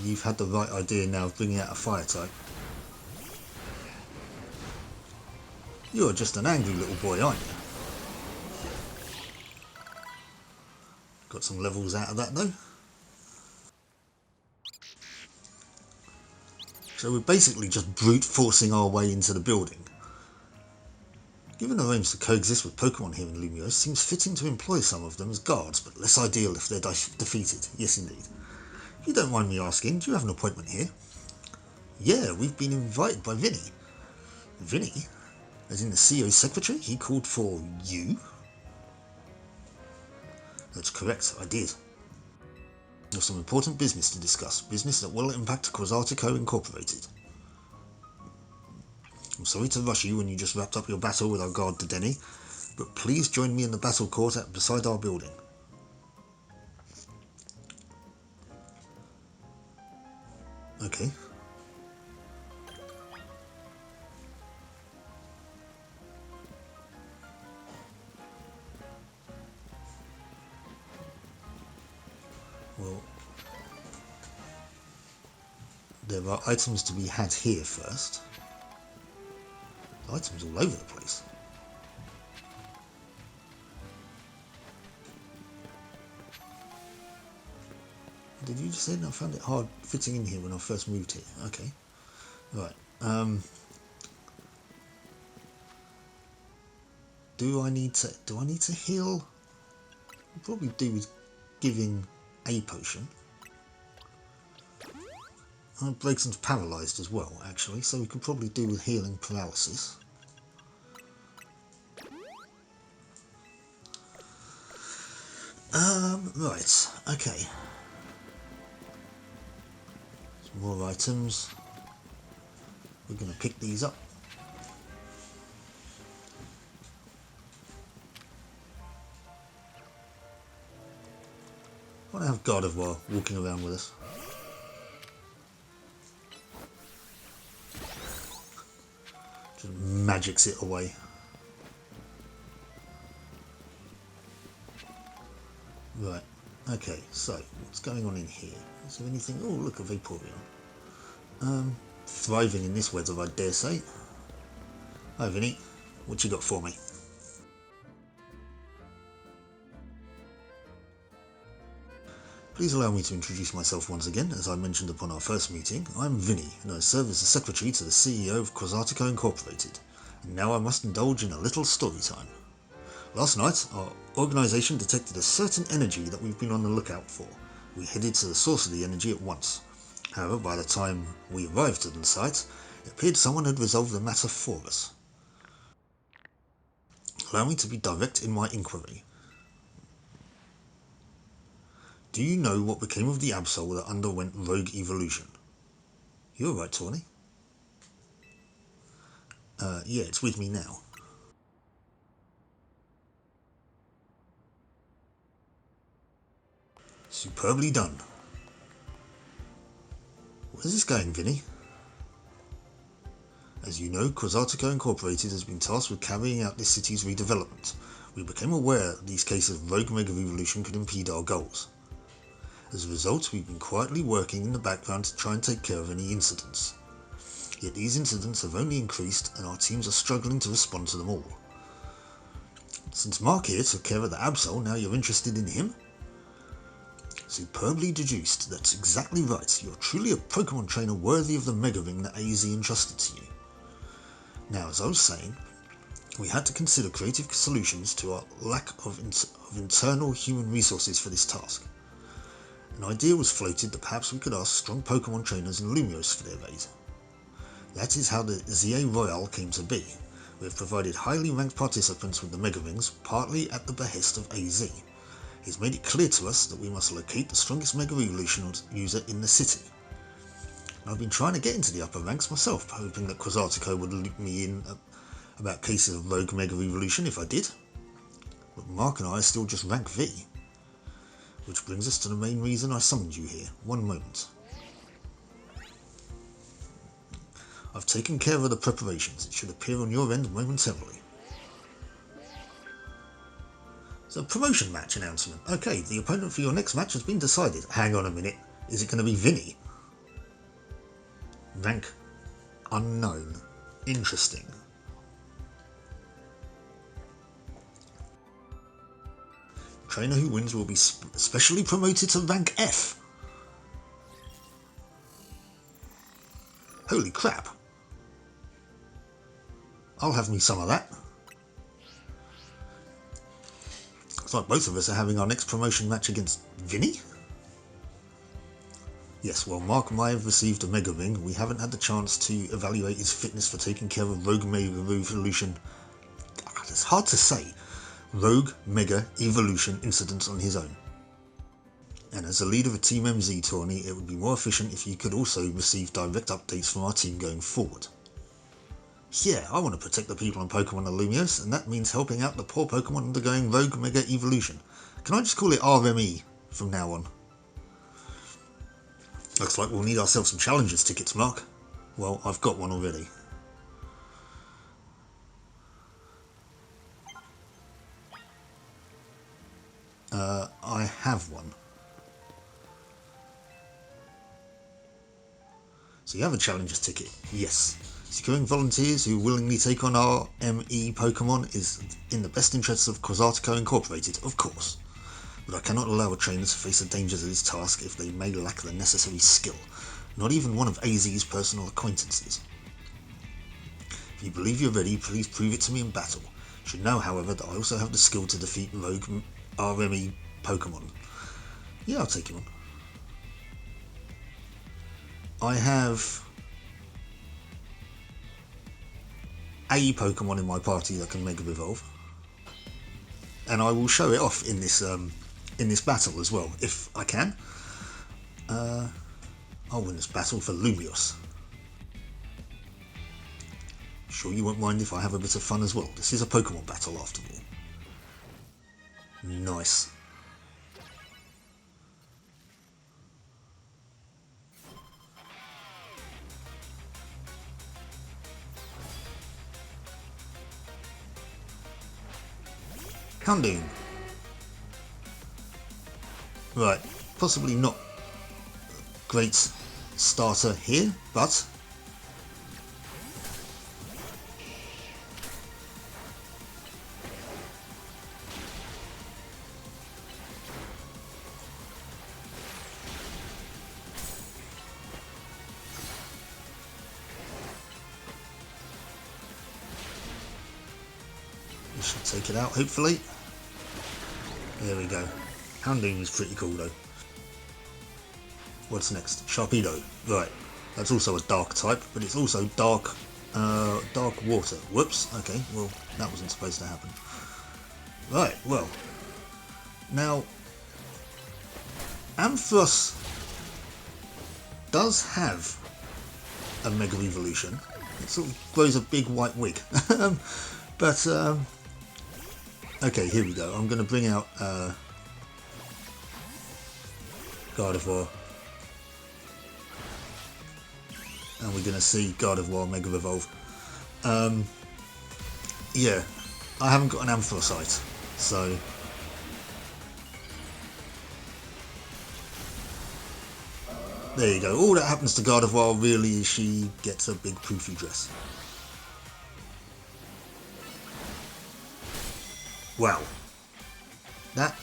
You've had the right idea now of bringing out a fire type. You're just an angry little boy, aren't you? Got some levels out of that though. So we're basically just brute forcing our way into the building. Given our aims to coexist with Pokemon here in Lumiose, seems fitting to employ some of them as guards, but less ideal if they're defeated. Yes indeed. If you don't mind me asking, do you have an appointment here? Yeah, we've been invited by Vinnie. Vinnie? As in the CEO's secretary? He called for you? That's correct, I did. There's some important business to discuss, business that will impact Quasartico Incorporated. I'm sorry to rush you when you just wrapped up your battle with our guard Denny, but please join me in the battle court beside our building. Okay. Well, there are items to be had here first. Items all over the place. Did you just say I found it hard fitting in here when I first moved here? Okay. Right. Do I need to heal? I'll probably do with giving a potion. Braxton's paralysed as well, actually, so we can probably do with healing paralysis. Right, okay. Some more items. We're going to pick these up. I want to have Gardevoir walking around with us. Just magics it away. Right, okay, so what's going on in here? Is there anything? Oh, look, a Vaporeon. Thriving in this weather, I dare say. Hi, Vinnie. What you got for me? Please allow me to introduce myself once again. As I mentioned upon our first meeting, I'm Vinnie, and I serve as the secretary to the CEO of Quasartico Incorporated. And now I must indulge in a little story time. Last night, our organisation detected a certain energy that we've been on the lookout for. We headed to the source of the energy at once. However, by the time we arrived at the site, it appeared someone had resolved the matter for us. Allow me to be direct in my inquiry. Do you know what became of the Absol that underwent rogue evolution? You're right, Taunie. Yeah, it's with me now. Superbly done. Where's this going, Vinnie? As you know, Quasartico Incorporated has been tasked with carrying out this city's redevelopment. We became aware that these cases of rogue mega evolution could impede our goals. As a result, we've been quietly working in the background to try and take care of any incidents. Yet these incidents have only increased and our teams are struggling to respond to them all. Since Mark here took care of the Absol, now you're interested in him? Superbly deduced, that's exactly right. You're truly a Pokemon trainer worthy of the Mega Ring that AZ entrusted to you. Now, as I was saying, we had to consider creative solutions to our lack of internal human resources for this task. An idea was floated that perhaps we could ask strong Pokemon trainers in Lumiose for their aid. That is how the ZA Royale came to be. We have provided highly ranked participants with the Mega Rings, partly at the behest of AZ. He's made it clear to us that we must locate the strongest Mega Evolution user in the city. I've been trying to get into the upper ranks myself, hoping that Quasartico would loop me in about cases of rogue Mega Evolution if I did. But Mark and I are still just rank V. Which brings us to the main reason I summoned you here. One moment. I've taken care of the preparations. It should appear on your end momentarily. So, promotion match announcement. Okay, the opponent for your next match has been decided. Hang on a minute. Is it going to be Vinnie? Rank unknown. Interesting. Trainer who wins will be specially promoted to rank F. Holy crap. I'll have me some of that. Looks like both of us are having our next promotion match against Vinnie? Yes, well, Mark and I have received a Mega Ring. We haven't had the chance to evaluate his fitness for taking care of Rogue Mega Evolution. It's hard to say. Rogue Mega Evolution incidents on his own. And as a leader of Team MZ, Taunie, it would be more efficient if you could also receive direct updates from our team going forward. Yeah, I want to protect the people on Pokemon Lumiose, and that means helping out the poor Pokemon undergoing Rogue Mega Evolution. Can I just call it RME from now on? Looks like we'll need ourselves some Challengers tickets, Mark. Well, I've got one already. I have one. So you have a Challenger's ticket? Yes. Securing volunteers who willingly take on our ME Pokemon is in the best interests of Quasartico Incorporated, of course. But I cannot allow a trainer to face the dangers of this task if they may lack the necessary skill, not even one of AZ's personal acquaintances. If you believe you're ready, please prove it to me in battle. You should know, however, that I also have the skill to defeat rogue RME Pokemon. Yeah, I'll take him on. I have a Pokemon in my party that can Mega Evolve, and I will show it off in this battle as well, if I can. I'll win this battle for Lumiose. Sure you won't mind if I have a bit of fun as well. This is a Pokemon battle after all. Nice. Houndoom. Right, possibly not great starter here, but we should take it out, hopefully. There we go. Houndoom is pretty cool though. What's next? Sharpedo. Right. That's also a dark type, but it's also dark water. Whoops. Okay, well, that wasn't supposed to happen. Right, well. Now, Ampharos does have a Mega Evolution. It sort of grows a big white wig. But, okay, here we go. I'm going to bring out Gardevoir. And we're going to see Gardevoir Mega Evolve. Yeah, I haven't got an Ampharos, so there you go. All that happens to Gardevoir really is she gets a big poofy dress. Wow. That,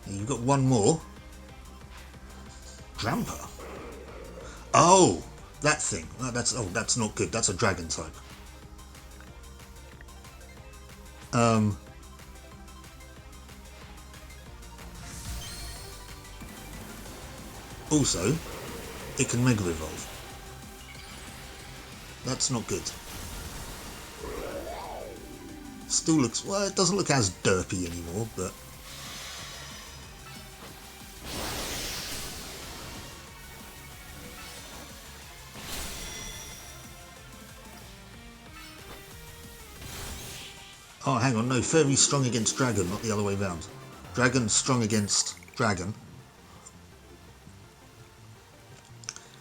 you've got one more. Drampa. Oh, that thing. That's not good. That's a dragon type. Also, it can Mega Evolve. That's not good. Still looks, well, it doesn't look as derpy anymore, but... Oh, hang on, no, fairy strong against dragon, not the other way round. Dragon strong against dragon.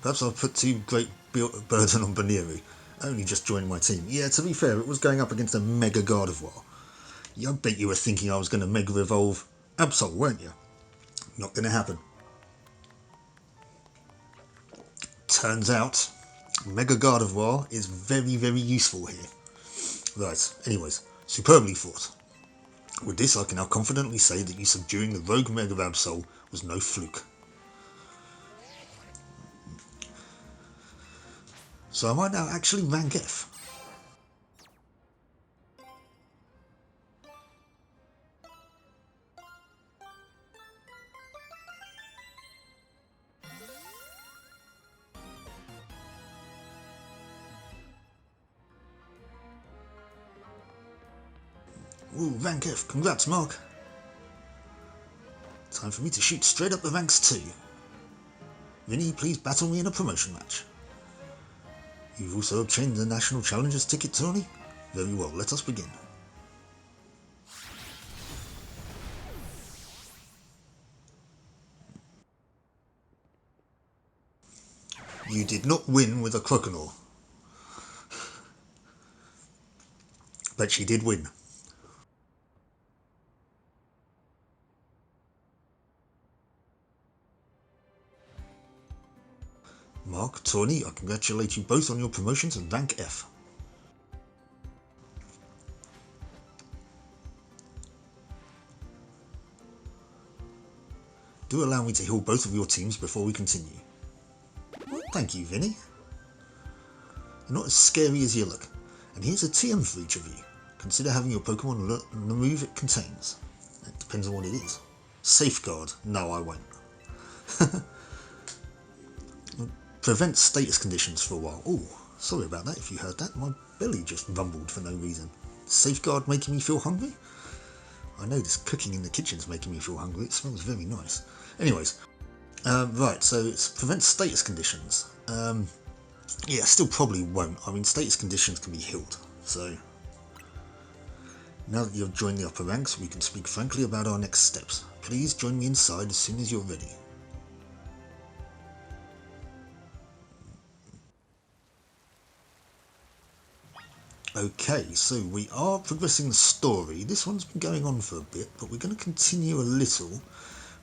Perhaps I've put too great burden on Baneri. Only just joined my team. Yeah, to be fair, it was going up against a Mega Gardevoir. I bet you were thinking I was going to Mega Evolve Absol, weren't you? Not going to happen. Turns out, Mega Gardevoir is very, very useful here. Right, anyways, superbly fought. With this, I can now confidently say that you subduing the rogue Mega Absol was no fluke. So am I now actually rank F? Ooh, rank F, congrats Mark. Time for me to shoot straight up the ranks too. Vinnie, please battle me in a promotion match. You've also obtained the National Challengers ticket, Taunie? Very well, let us begin. You did not win with a Croconaw. But she did win. Mark, Taunie, I congratulate you both on your promotion to rank F. Do allow me to heal both of your teams before we continue. Well, thank you, Vinnie. You're not as scary as you look. And here's a TM for each of you. Consider having your Pokemon learn the move it contains. It depends on what it is. Safeguard. No, I won't. Prevent status conditions for a while. Oh, sorry about that if you heard that. My belly just rumbled for no reason. Safeguard making me feel hungry? I know this cooking in the kitchen's making me feel hungry. It smells very nice. Anyways, right, so it's prevent status conditions. Yeah, still probably won't. I mean, status conditions can be healed. So, now that you've joined the upper ranks, we can speak frankly about our next steps. Please join me inside as soon as you're ready. Okay, so we are progressing the story. This one's been going on for a bit, but we're going to continue a little.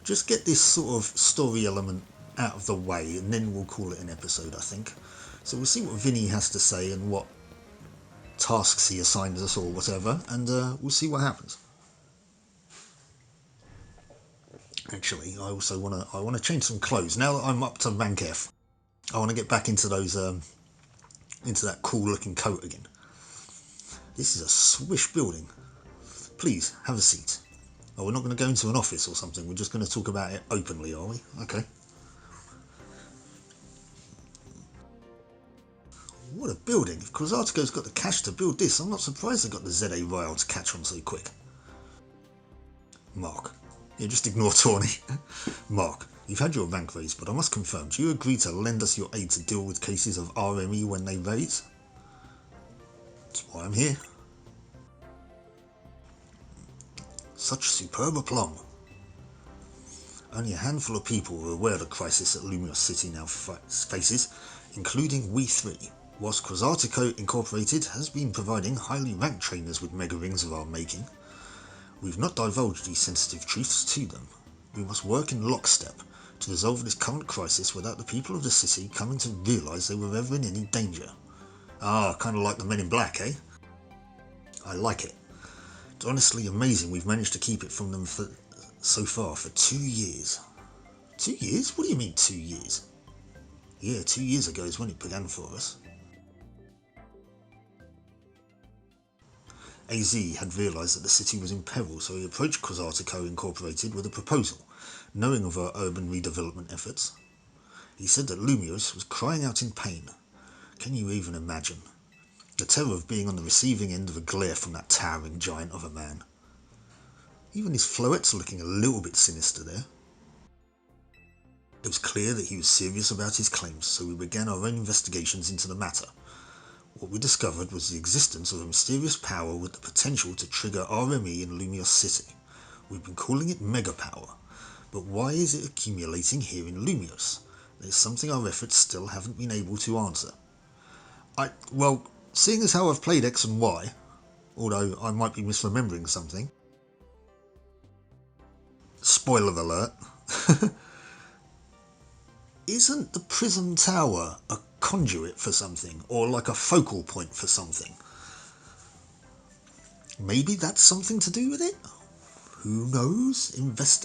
Just get this sort of story element out of the way, and then we'll call it an episode, I think. So we'll see what Vinnie has to say and what tasks he assigns us or whatever, and we'll see what happens. Actually, I also want to change some clothes. Now that I'm up to rank F, I want to get back into those into that cool looking coat again. This is a swish building. Please, have a seat. Oh, we're not going to go into an office or something. We're just going to talk about it openly, are we? Okay. What a building. If Quasartico's got the cash to build this, I'm not surprised they got the ZA Royal to catch on so quick. Mark. Yeah, just ignore Taunie. Mark, you've had your rank raised, but I must confirm, do you agree to lend us your aid to deal with cases of RME when they raise? That's why I'm here. Such superb aplomb. Only a handful of people are aware of the crisis that Lumiose City now faces, including we three, whilst Quasartico Incorporated has been providing highly ranked trainers with mega rings of our making. We've not divulged these sensitive truths to them. We must work in lockstep to resolve this current crisis without the people of the city coming to realise they were ever in any danger. Ah, kind of like the Men in Black, eh? I like it. It's honestly amazing we've managed to keep it from them so far for 2 years. 2 years? What do you mean 2 years? Yeah, 2 years ago is when it began for us. AZ had realised that the city was in peril, so he approached Quasartico Incorporated with a proposal, knowing of our urban redevelopment efforts. He said that Lumiose was crying out in pain. Can you even imagine? The terror of being on the receiving end of a glare from that towering giant of a man. Even his floettes looking a little bit sinister there. It was clear that he was serious about his claims, so we began our own investigations into the matter. What we discovered was the existence of a mysterious power with the potential to trigger RME in Lumiose City. We've been calling it Mega Power, but why is it accumulating here in Lumiose? There's something our efforts still haven't been able to answer. Well, seeing as how I've played X and Y, although I might be misremembering something. Spoiler alert. Isn't the Prism Tower a conduit for something, or like a focal point for something? Maybe that's something to do with it? Who knows?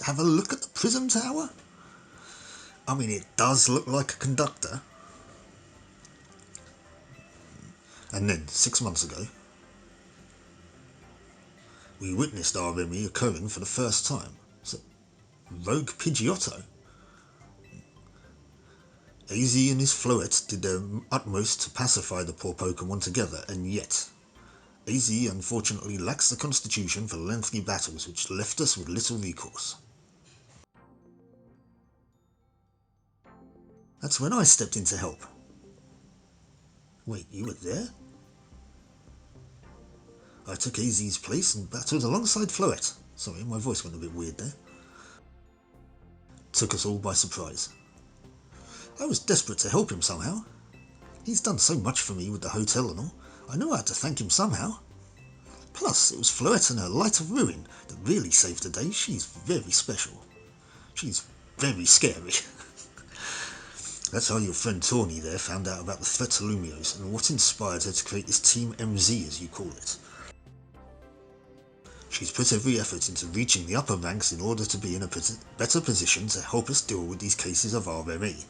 Have a look at the Prism Tower? I mean, it does look like a conductor. And then, 6 months ago, we witnessed RME occurring for the first time. So, Rogue Pidgeotto. AZ and his Floette did their utmost to pacify the poor Pokemon together, and yet AZ unfortunately lacks the constitution for lengthy battles, which left us with little recourse. That's when I stepped in to help. Wait, you were there? I took AZ's place and battled alongside Floette. Sorry, my voice went a bit weird there. Took us all by surprise. I was desperate to help him somehow. He's done so much for me with the hotel and all. I knew I had to thank him somehow. Plus, it was Floette and her Light of Ruin that really saved the day. She's very special. She's very scary. That's how your friend Taunie there found out about the threat to Lumiose and what inspired her to create this Team MZ, as you call it. She's put every effort into reaching the upper ranks in order to be in a better position to help us deal with these cases of RME.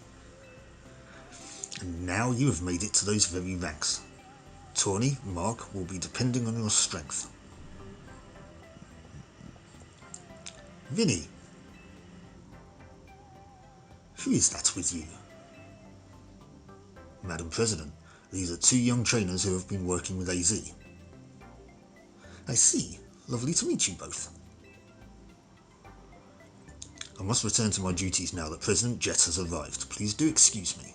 And now you have made it to those very ranks. Taunie, Mark, will be depending on your strength. Vinnie. Who is that with you? Madam President, these are 2 young trainers who have been working with AZ. I see. Lovely to meet you both. I must return to my duties now that President Jet has arrived. Please do excuse me.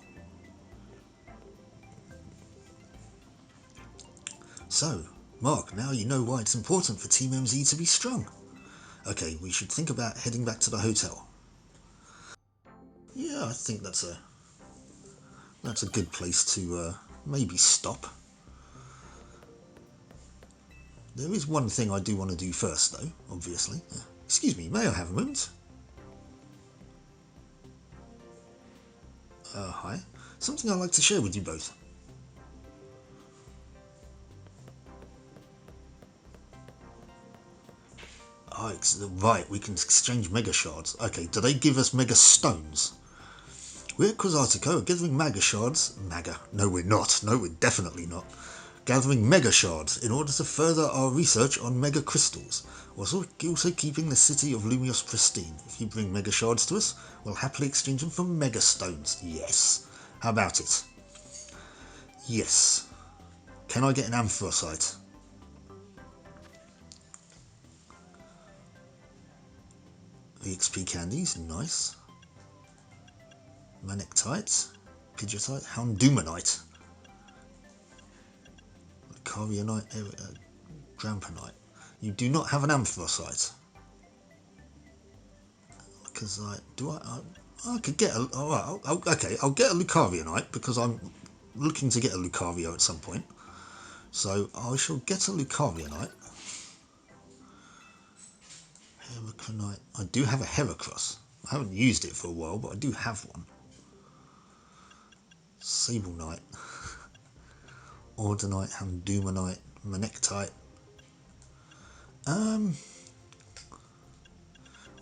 So, Mark, now you know why it's important for Team MZ to be strong. Okay, we should think about heading back to the hotel. Yeah, I think that's a good place to maybe stop. There is one thing I do want to do first, though, obviously. Excuse me, may I have a moment? Hi. Something I'd like to share with you both. Oh, right, we can exchange Mega Shards. Okay, do they give us Mega Stones? We're at Quasartico, gathering Mega Shards. No, we're not. No, we're definitely not. Gathering Mega Shards in order to further our research on Mega Crystals, whilst also keeping the city of Lumiose pristine. If you bring Mega Shards to us, we'll happily exchange them for Mega Stones. Yes. How about it? Yes. Can I get an Anthracite? EXP candies, nice. Manectite, Pidgeotite, Houndumanite, Lucarionite, Dramponite. You do not have an Anthracite. Because I could get a... okay, I'll get a Lucarionite because I'm looking to get a Lucario at some point. So I shall get a Lucarionite. Heracronite. I do have a Heracross. I haven't used it for a while, but I do have one. Sableknight. Ordinite, Houndumanite, Manectite.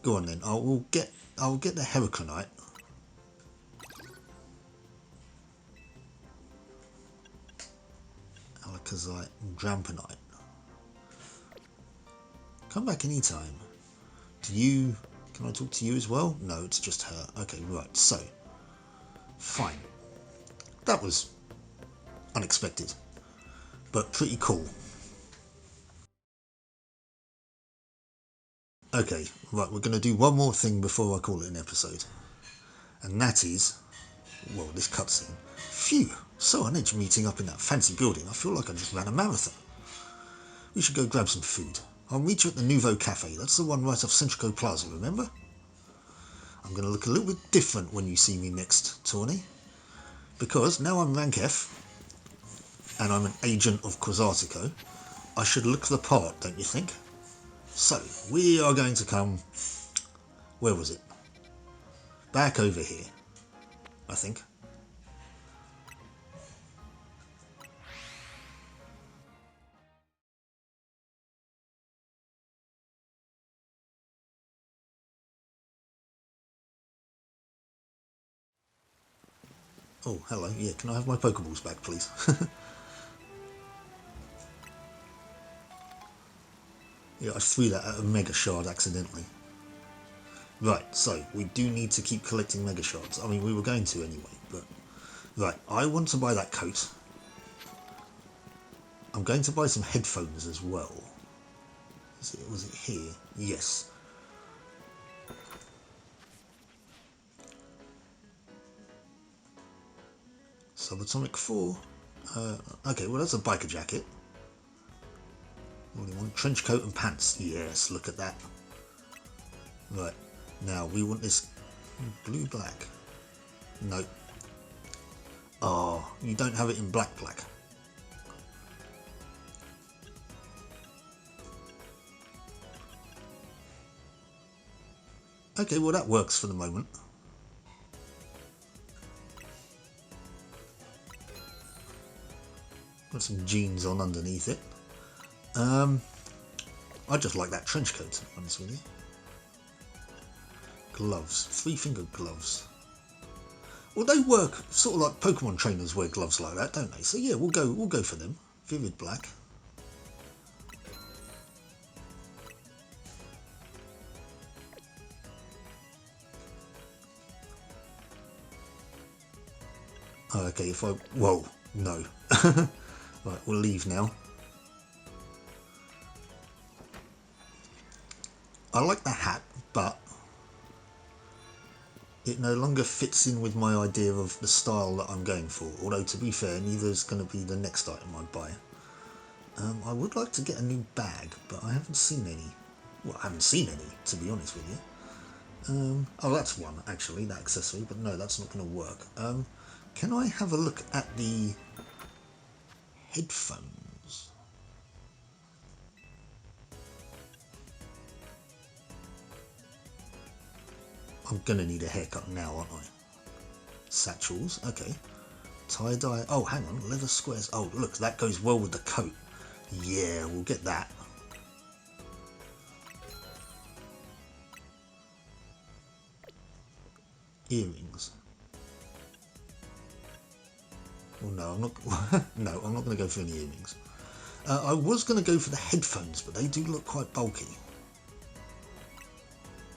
Go on then. I'll get the Heracronite. Alakazite and Dramponite. Come back anytime. Can I talk to you as well? No, it's just her. Okay, right, so. Fine. That was unexpected. but pretty cool. Okay, right, we're going to do one more thing before I call it an episode. And that is, well, this cutscene. Phew, so on edge meeting up in that fancy building. I feel like I just ran a marathon. We should go grab some food. I'll meet you at the Nouveau Cafe. That's the one right off Centrico Plaza, remember? I'm going to look a little bit different when you see me next, Taunie. Because now I'm rank F, and I'm an agent of Quasartico, I should look the part, don't you think? So, we are going to come... Where was it? Back over here, I think. Oh, hello. Yeah, can I have my Pokeballs back, please? Yeah, I threw that at a Mega Shard accidentally. Right, so we do need to keep collecting Mega Shards. I mean, we were going to anyway, but... Right, I want to buy that coat. I'm going to buy some headphones as well. Was it here? Yes. Subatomic 4. Okay, well that's a biker jacket. Only one trench coat and pants. Yes, look at that. Right, now we want this blue black. No. Oh, you don't have it in black. Okay, well that works for the moment. Got some jeans on underneath it. I just like that trench coat, to be honest with you. Gloves, 3-finger gloves. Well, they work sort of like Pokemon trainers wear gloves like that, don't they? So yeah, we'll go for them. Vivid black. Oh, okay, if I... Whoa, no. Right, we'll leave now. I like the hat, but it no longer fits in with my idea of the style that I'm going for. Although, to be fair, neither is going to be the next item I buy. I would like to get a new bag, but I haven't seen any. Well, I haven't seen any, to be honest with you. Oh, that's one, actually, that accessory, but no, that's not going to work. Can I have a look at the headphones? I'm going to need a haircut now, aren't I? Satchels, okay. Tie-dye, oh, hang on, leather squares. Oh, look, that goes well with the coat. Yeah, we'll get that. Earrings. Well, no, I'm not. No, I'm not going to go for any earrings. I was going to go for the headphones, but they do look quite bulky.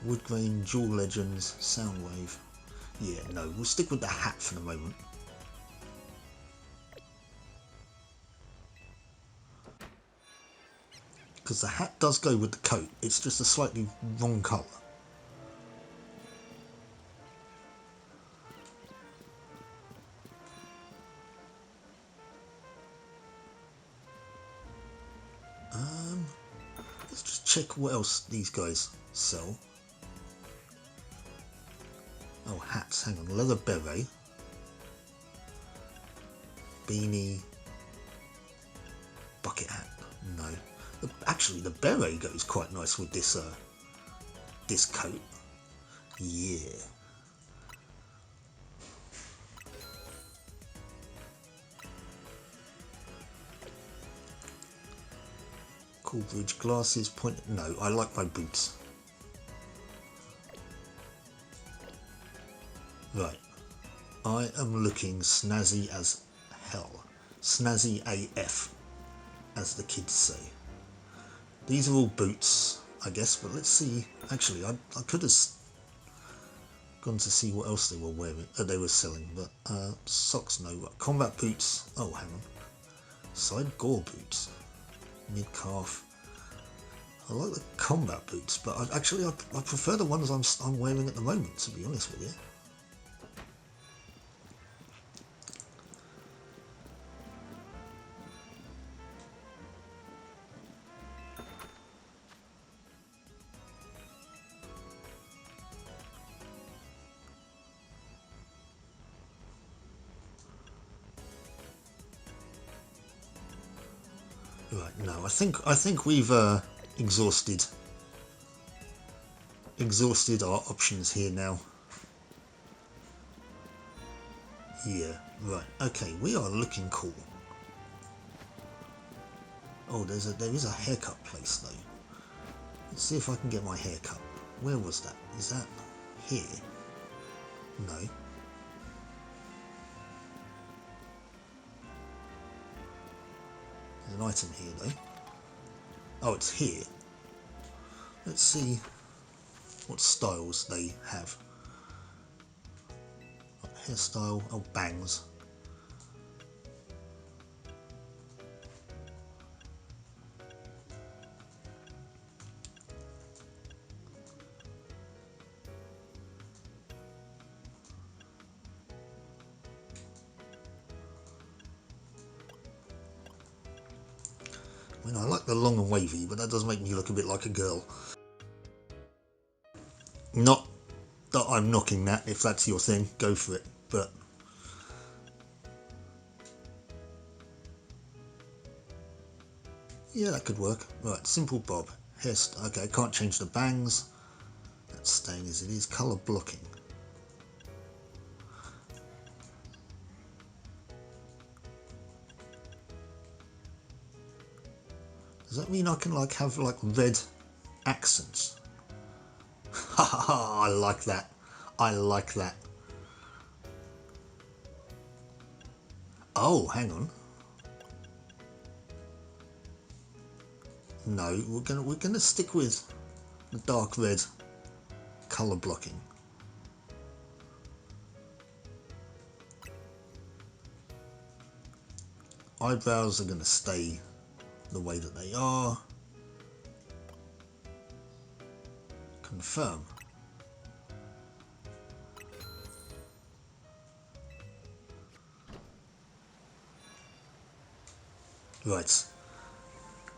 Wood grain, Jewel Legends, Soundwave. Yeah, no, we'll stick with the hat for the moment. Because the hat does go with the coat, it's just a slightly wrong colour. Let's just check what else these guys sell. Oh, hats, hang on, leather beret. Beanie. Bucket hat, no. Actually, the beret goes quite nice with this this coat. Yeah. Cool bridge glasses, point. No, I like my boots. Right. I am looking snazzy as hell. Snazzy AF, as the kids say. These are all boots, I guess, but let's see. Actually, I could have gone to see what else they were wearing, they were selling, but socks, no. Combat boots. Oh, hang on. Side gore boots. Mid calf. I like the combat boots, but I prefer the ones I'm wearing at the moment, to be honest with you. Right, no, I think we've exhausted our options here now. Yeah, right. Okay, we are looking cool. Oh, there is a haircut place though. Let's see if I can get my hair cut. Where was that? Is that here? No. There's an item here though. Oh, it's here. Let's see what styles they have. Hairstyle, oh, bangs. I mean, I like the long and wavy, but that does make me look a bit like a girl. Not that I'm knocking that. If that's your thing, go for it. But yeah, that could work. Right, simple bob. Hairstyle. Okay, I can't change the bangs. That's staying as it is. Colour blocking. Does that mean I can like have like red accents? Ha ha ha! I like that. I like that. Oh, hang on. No, we're gonna stick with the dark red colour blocking. Eyebrows are gonna stay the way that they are. Confirm. Right.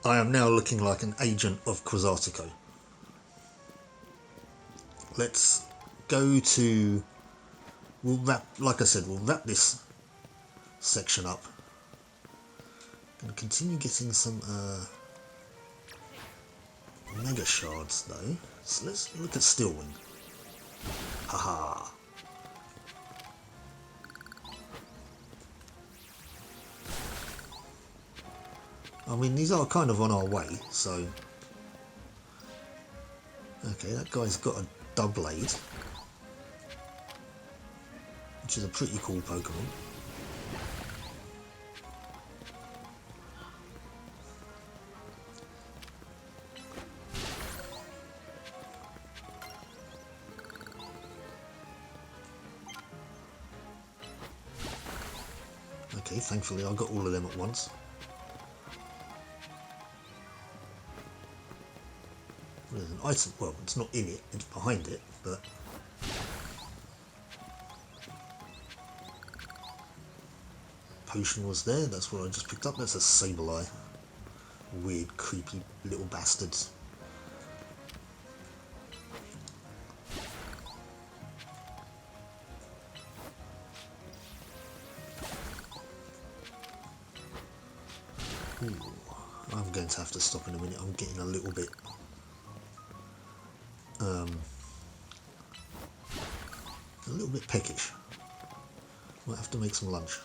I am now looking like an agent of Quasartico. Let's go to... We'll wrap, like I said, we'll wrap this section up. And continue getting some mega shards though. So let's look at Stillwind. Haha. I mean, these are kind of on our way, so... Okay, that guy's got a Doublade, which is a pretty cool Pokemon. Okay, thankfully I got all of them at once. There's an item, well, it's not in it, it's behind it, but... Potion was there, that's what I just picked up. That's a Sableye. Weird, creepy little bastards. Ooh, I'm going to have to stop in a minute, I'm getting a little bit... a little bit peckish. Might have to make some lunch.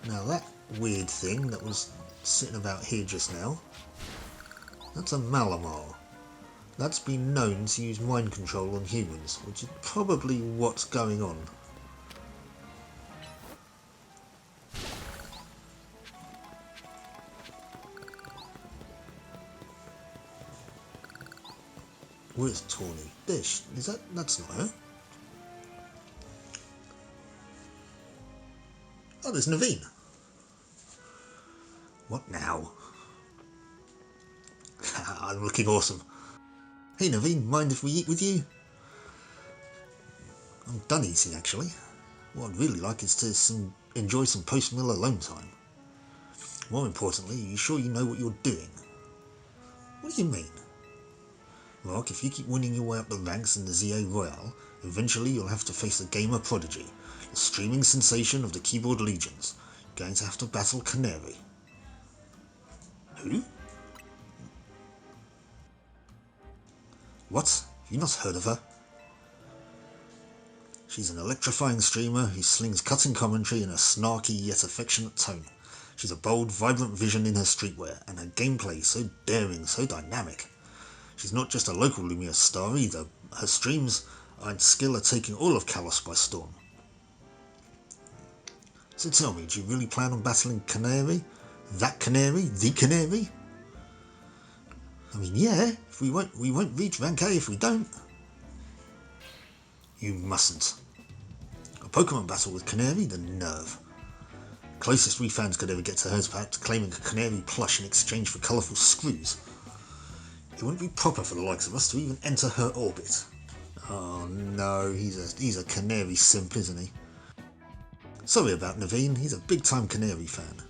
Now that weird thing that was sitting about here just now, that's a Malamar. That's been known to use mind control on humans, which is probably what's going on. Where's Taunie? That's not her. Oh, there's Naveen. What now? I'm looking awesome. Hey Naveen, mind if we eat with you? I'm done eating actually. What I'd really like is to enjoy some post-meal alone time. More importantly, are you sure you know what you're doing? What do you mean? Mark, if you keep winning your way up the ranks in the ZA Royale, eventually you'll have to face the gamer prodigy, the streaming sensation of the keyboard legions. You're going to have to battle Quandary. Who? What? You not heard of her? She's an electrifying streamer who slings cutting commentary in a snarky yet affectionate tone. She's a bold, vibrant vision in her streetwear, and her gameplay so daring, so dynamic. She's not just a local Lumiose star either. Her streams and skill are taking all of Kalos by storm. So tell me, do you really plan on battling Quandary? That Canary? The Canary? I mean, yeah, if we won't reach rank A if we don't. You mustn't. A Pokemon battle with Quandary? The nerve. Closest we fans could ever get to her is perhaps claiming a Quandary plush in exchange for colourful screws. It wouldn't be proper for the likes of us to even enter her orbit. Oh no, he's a Quandary simp, isn't he? Sorry about Naveen, he's a big time Quandary fan.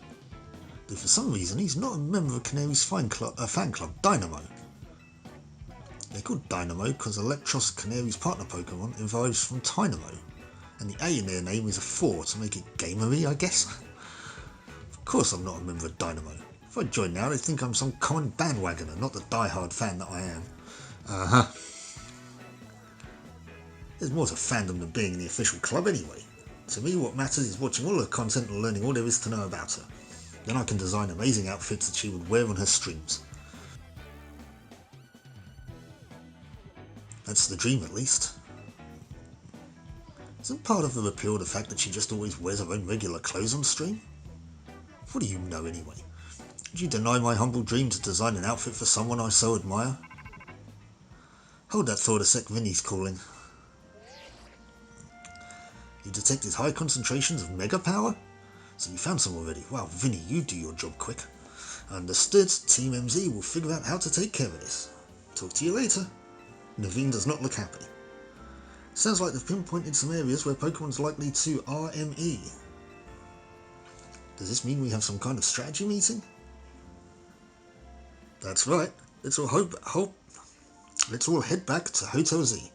Though for some reason he's not a member of Canary's fan club, Dynamo. They're called Dynamo because Electros, Quandary's partner Pokemon, evolves from Tynamo, and the A in their name is a 4 to make it gamery, I guess. Of course I'm not a member of Dynamo. If I join now, they'd think I'm some common bandwagoner, not the die-hard fan that I am. There's more to fandom than being in the official club anyway. To me, what matters is watching all her content and learning all there is to know about her. Then I can design amazing outfits that she would wear on her streams. That's the dream, at least. Isn't part of her appeal the fact that she just always wears her own regular clothes on stream? What do you know anyway? Would you deny my humble dream to design an outfit for someone I so admire? Hold that thought a sec, Vinnie's calling. You detected high concentrations of mega power? So you found some already. Wow, Vinnie, you do your job quick. Understood. Team MZ will figure out how to take care of this. Talk to you later. Naveen does not look happy. Sounds like they've pinpointed some areas where Pokemon's likely to RME. Does this mean we have some kind of strategy meeting? That's right. Let's all head back to Hotel Z.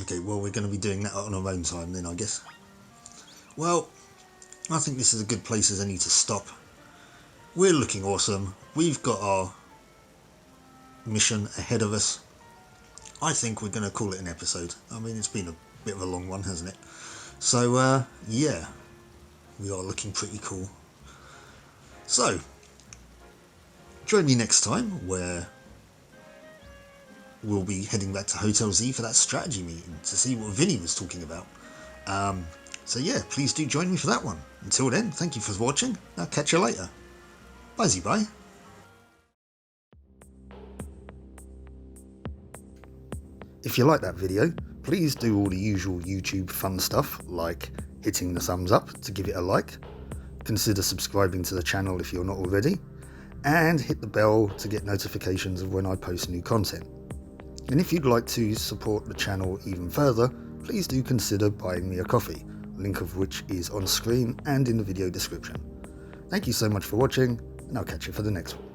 Okay, well, we're going to be doing that on our own time then, I guess. Well, I think this is a good place as any to stop. We're looking awesome. We've got our mission ahead of us. I think we're going to call it an episode. I mean, it's been a bit of a long one, hasn't it? So, yeah, we are looking pretty cool. So, join me next time where we'll be heading back to Hotel Z for that strategy meeting to see what Vinnie was talking about. So yeah, please do join me for that one. Until then, thank you for watching. I'll catch you later. Bye. If you like that video, please do all the usual YouTube fun stuff like hitting the thumbs up to give it a like, consider subscribing to the channel if you're not already, and hit the bell to get notifications of when I post new content. And if you'd like to support the channel even further, please do consider buying me a coffee, link of which is on screen and in the video description. Thank you so much for watching, and I'll catch you for the next one.